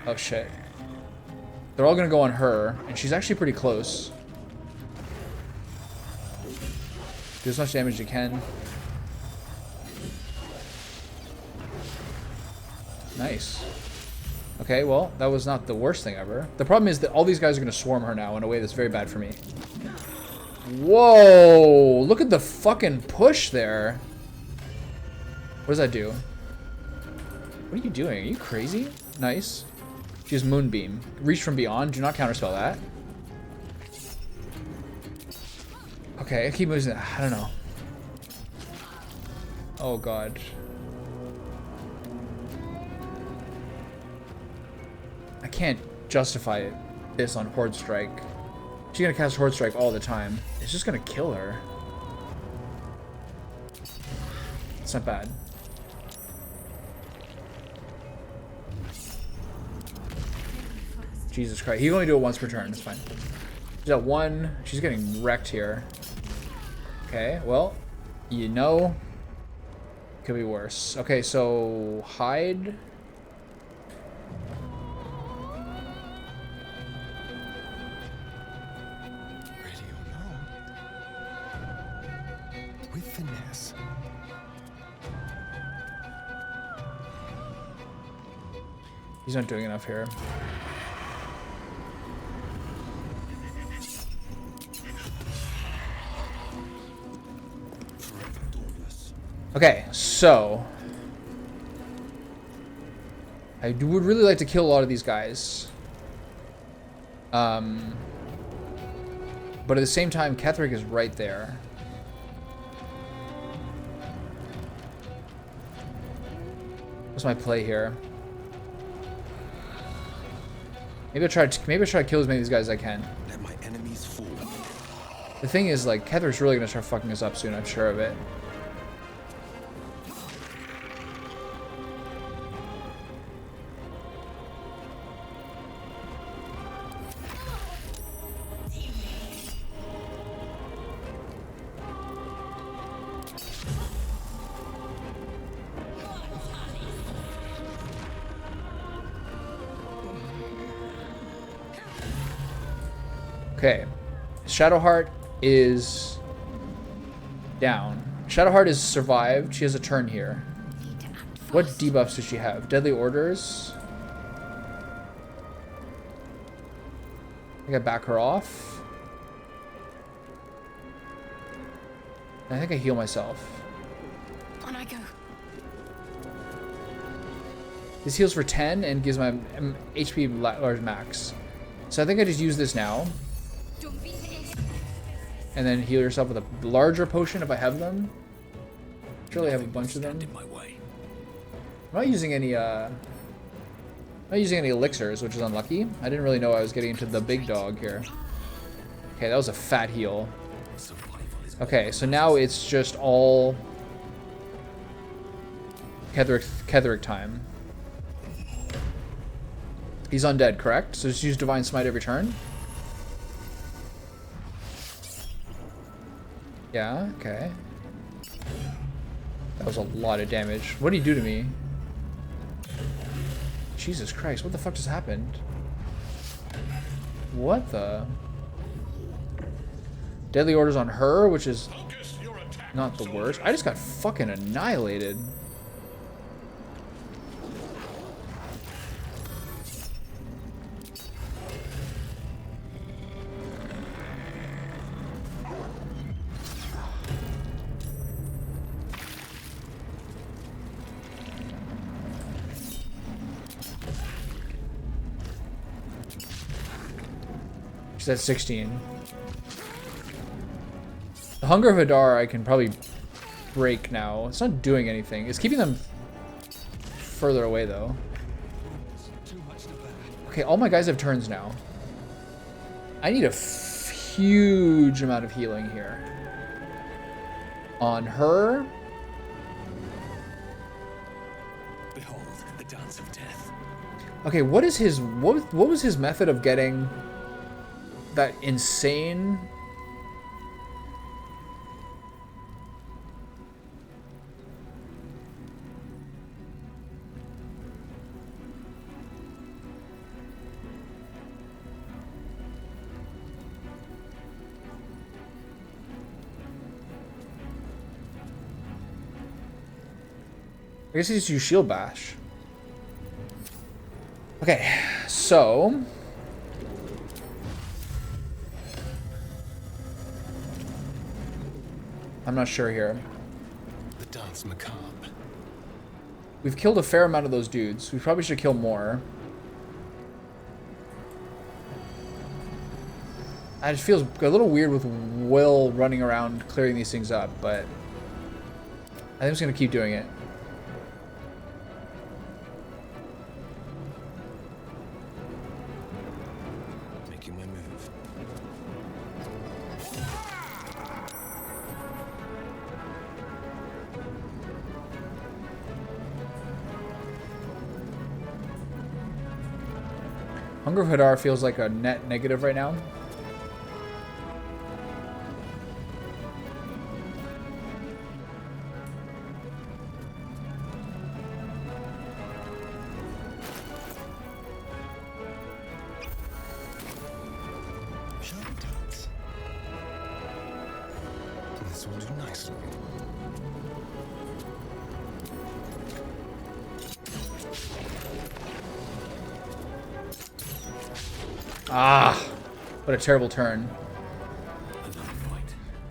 Oh shit. They're all gonna go on her, and she's actually pretty close. Do as much damage as you can. Nice. Okay, well, that was not the worst thing ever. The problem is that all these guys are going to swarm her now in a way that's very bad for me. Whoa! Look at the fucking push there. What does that do? What are you doing? Are you crazy? Nice. She has Moonbeam. Reach from Beyond. Do not counterspell that. Okay, I keep losing that. I don't know. Oh, God. I can't justify this on Horde Strike. She's gonna cast Horde Strike all the time. It's just gonna kill her. It's not bad. Jesus Christ. He can only do it once per turn. That's fine. She's at 1. She's getting wrecked here. Okay, well, you know, could be worse. Okay, so hide.
With finesse.
He's not doing enough here. Okay, so I would really like to kill a lot of these guys. But at the same time, Ketheric is right there. What's my play here? Maybe I try to kill as many of these guys as I can.
Let my enemies fall.
The thing is, like, Ketheric's really gonna start fucking us up soon. I'm sure of it. Okay, Shadowheart is down. Shadowheart is survived. She has a turn here. What debuffs does she have? Deadly Orders. I think I back her off. I think I heal myself.
On I go.
This heals for 10 and gives my HP large max. So I think I just use this now. And then heal yourself with a larger potion if I have them. Surely I have a bunch of them. I'm not using any elixirs, which is unlucky. I didn't really know I was getting into the big dog here. Okay, that was a fat heal. Okay, so now it's just all Ketheric time. He's undead, correct? So just use Divine Smite every turn. Yeah, okay. That was a lot of damage. What did he do to me? Jesus Christ, what the fuck just happened? What the? Deadly Orders on her, which is not the worst. I just got fucking annihilated. She's at 16. The Hunger of Hadar I can probably break now. It's not doing anything. It's keeping them further away though. Okay, all my guys have turns now. I need a huge amount of healing here. On her.
Behold, the dance of death.
Okay, what is his what was his method of getting that insane? I guess he's use shield bash. Okay, so I'm not sure here.
The dance macabre.
We've killed a fair amount of those dudes. We probably should kill more. It just feels a little weird with Will running around clearing these things up, but I think I'm just gonna keep doing it. Hunger of Hadar feels like a net negative right now.
This will do nicely.
Ah, what a terrible turn.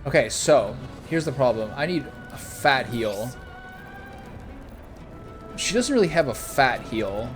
Okay, so here's the problem. I need a fat heal. She doesn't really have a fat heal.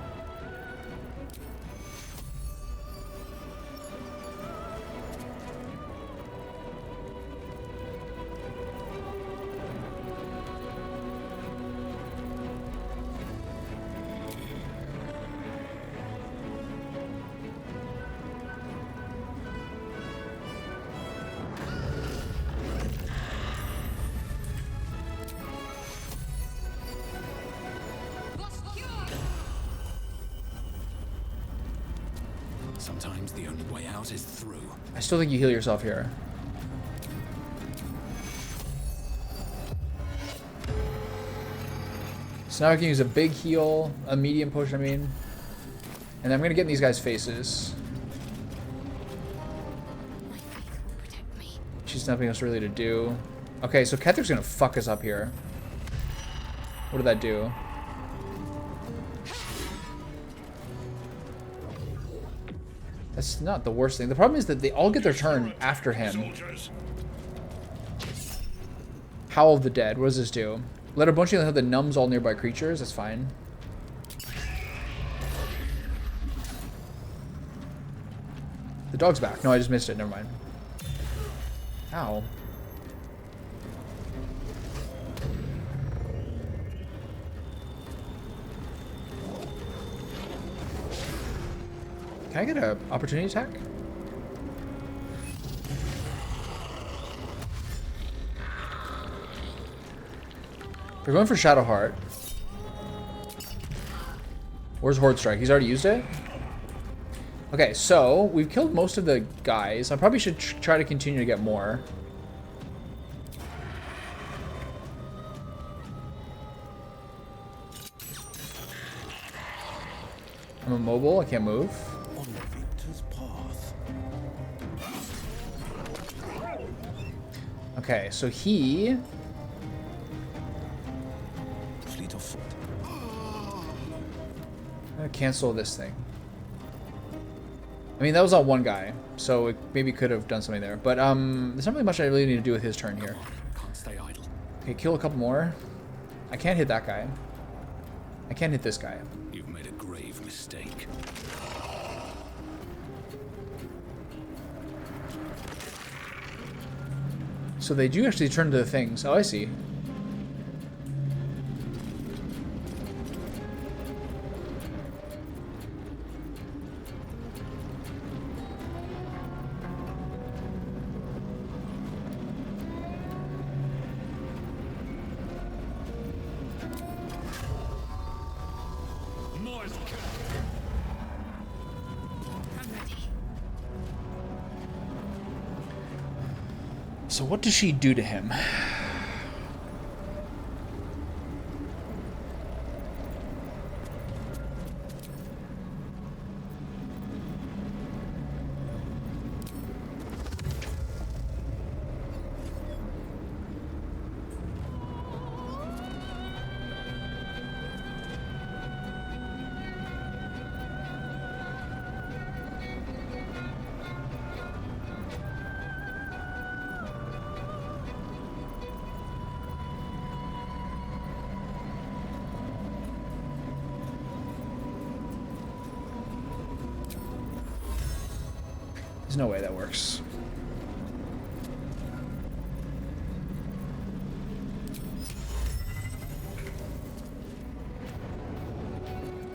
Sometimes the only way out is through.
I still think you heal yourself here. So now I can use a big heal, a medium push, I mean. And I'm going to get in these guys' faces. She's nothing else really to do. Okay, so Ketheric's going to fuck us up here. What did that do? That's not the worst thing. The problem is that they all get their turn after him. Howl of the Dead. What does this do? Let a bunch of them have the numbs all nearby creatures. That's fine. The dog's back. No, I just missed it. Never mind. Ow. Can I get an opportunity attack? We're going for Shadowheart. Where's Horde Strike? He's already used it? Okay, so we've killed most of the guys. I probably should try to continue to get more. I'm immobile. I can't move. Okay, so he...
Fleet of foot.
I'm gonna cancel this thing. I mean, that was on one guy, so it maybe could have done something there. But there's not really much I really need to do with his turn here.
Can't stay idle.
Okay, kill a couple more. I can't hit that guy. I can't hit this guy.
You've made a grave mistake.
So they do actually turn to the things. Oh, I see. So what does she do to him? There's no way that works.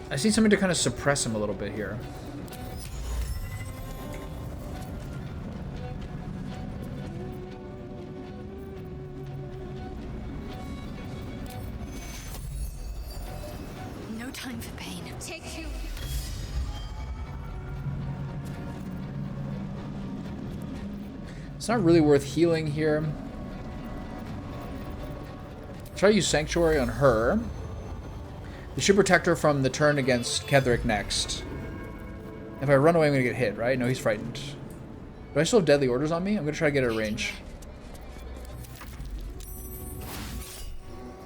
I see something to kind of suppress him a little bit here.
No time for pain. Take you.
It's not really worth healing here. Try to use Sanctuary on her. This should protect her from the turn against Ketheric next. If I run away, I'm going to get hit, right? No, he's frightened. Do I still have Deadly Orders on me? I'm going to try to get her range.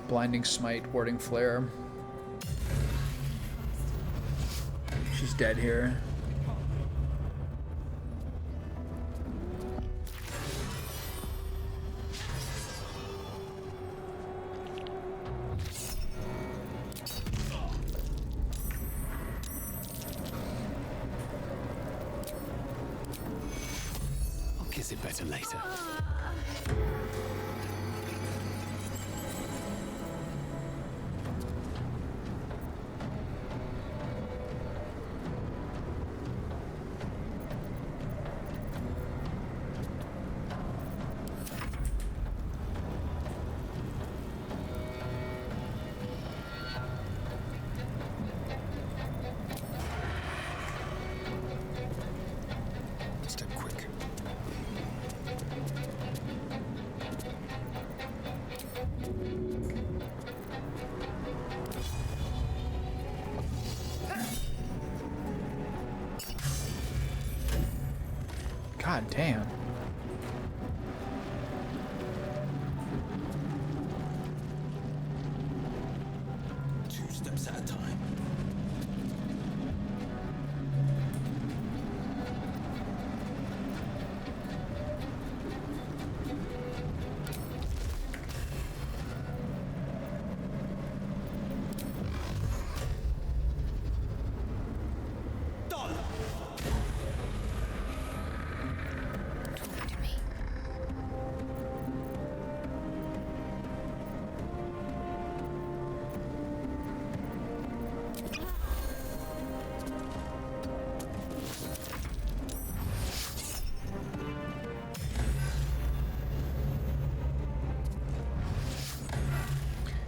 Blinding Smite, Warding Flare. She's dead here.
Kiss it better later.
Step quick.
God damn.
Two steps at a time.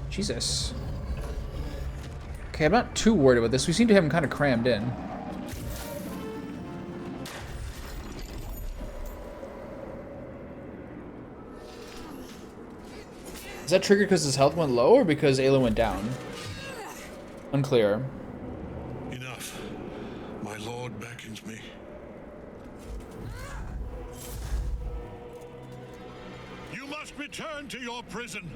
Jesus. Okay, I'm not too worried about this. We seem to have him kind of crammed in. Is that triggered because his health went low or because Ayla went down? Unclear.
Enough. My lord beckons me. You must return to your prison,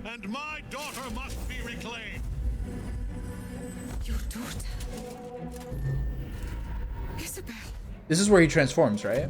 and my daughter must be reclaimed.
Your daughter. Isabel.
This is where he transforms, right?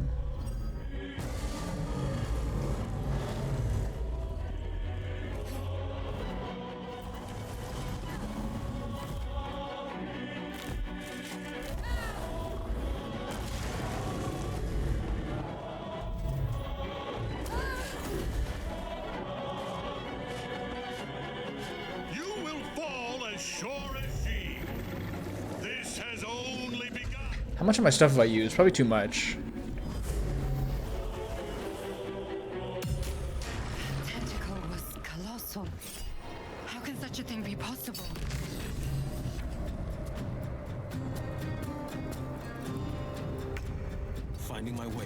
How much of my stuff have I used? Probably too much.
Tentacle was colossal. How can such a thing be possible?
Finding my way.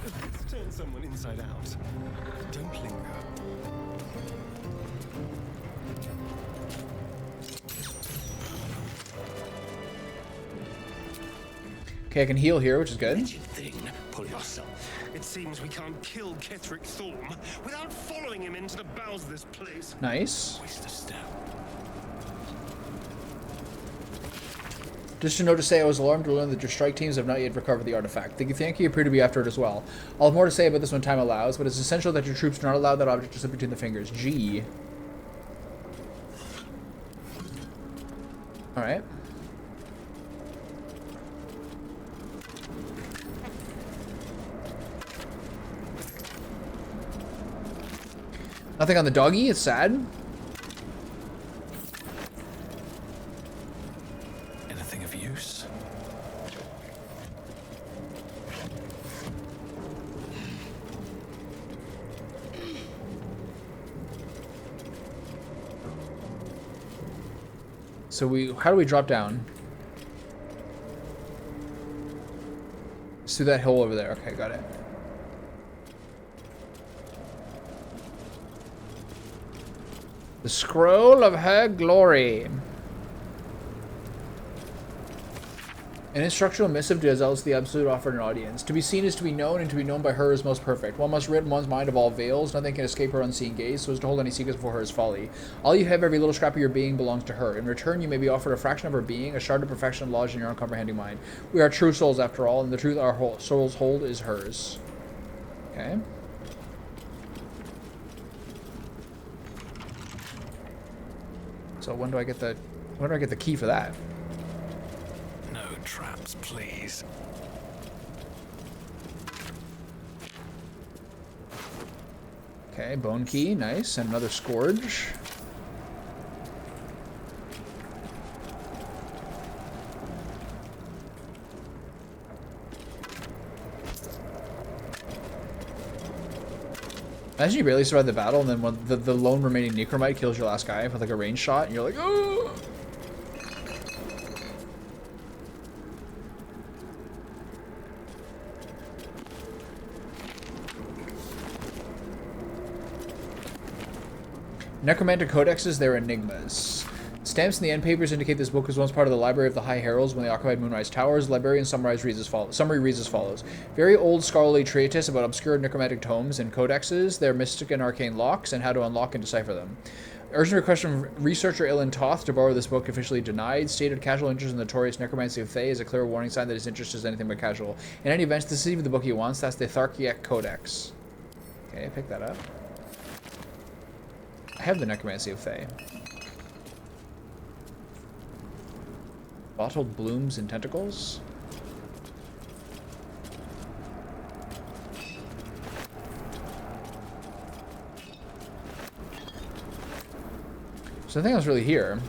Let's turn someone inside out. Don't linger.
Okay, I can heal here, which is good.
Thing. Pull yourself. It seems we can't kill Ketheric Thorm without following him into the bowels of this place.
Nice.
Waste a step.
Just a note to say, I was alarmed to learn that your strike teams have not yet recovered the artifact. The Githyanki appear to be after it as well. I'll have more to say about this when time allows, but it's essential that your troops do not allow that object to slip between the fingers. G. Alright. Nothing on the doggy, it's sad.
Anything of use?
So how do we drop down? It's through that hole over there. Okay, got it. The Scroll of Her Glory. An instructional missive to Azel's the absolute offered an audience. To be seen is to be known, and to be known by her is most perfect. One must rid one's mind of all veils. Nothing can escape her unseen gaze, so as to hold any secrets before her is folly. All you have, every little scrap of your being, belongs to her. In return, you may be offered a fraction of her being, a shard of perfection lodged in your uncomprehending mind. We are true souls, after all, and the truth our souls hold is hers. Okay. So when do I get the key for that?
No traps, please.
Okay, bone key, nice, and another scourge. Imagine you barely survive the battle, and then when the lone remaining Necromite kills your last guy with like a range shot, and you're like, oh! Necromantic codexes, they're enigmas. Stamps in the end papers indicate this book was once part of the library of the High Heralds when they occupied Moonrise Towers. The librarian summary reads as follows. Very old scholarly treatise about obscure necromantic tomes and codexes, their mystic and arcane locks, and how to unlock and decipher them. Urgent request from researcher Ilan Toth to borrow this book officially denied. Stated casual interest in the notorious necromancy of Thay is a clear warning sign that his interest is anything but casual. In any event, this is even the book he wants. That's the Tharkiek Codex. Okay, pick that up. I have the necromancy of Thay. Bottled blooms and tentacles. So nothing else really here.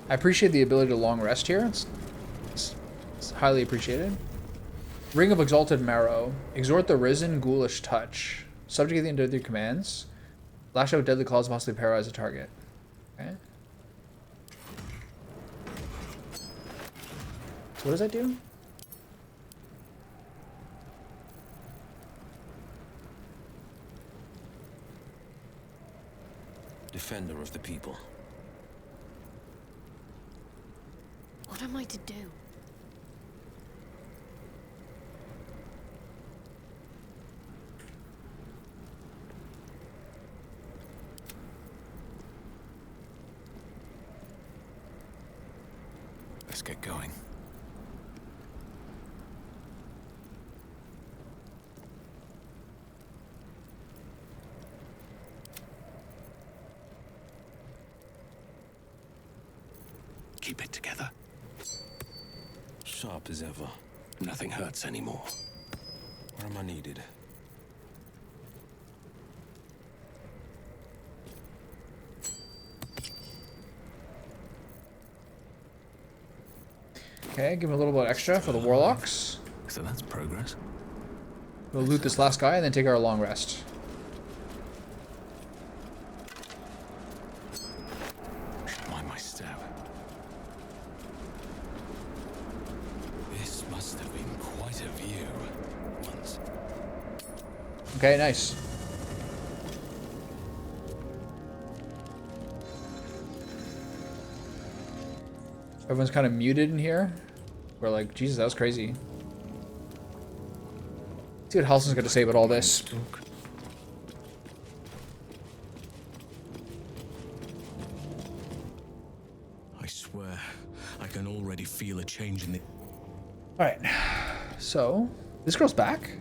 I appreciate the ability to long rest here. It's highly appreciated. Ring of Exalted Marrow. Exhort the risen, ghoulish touch. Subjugate the undeadly commands. Lash out with deadly claws, possibly paralyze a target. Okay. So what does that do?
Defender of the people.
What am I to do?
Let's get going.
keep it together.
Sharp as ever.
Nothing hurts anymore.
Where am I needed?
Okay, give him a little bit extra for the warlocks.
So that's progress.
We'll loot this last guy and then take our long rest.
Mind my step.
This must have been quite a view once.
Okay, nice. Everyone's kind of muted in here. We're like, Jesus, that was crazy. See what Halson's got to say about all this.
I swear, I can already feel a change in the...
Alright. So, this girl's back?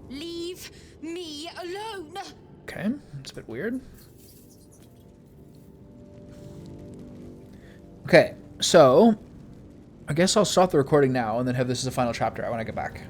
Leave me alone!
Okay, it's a bit weird. Okay, so I guess I'll stop the recording now and then have this as a final chapter when I get back.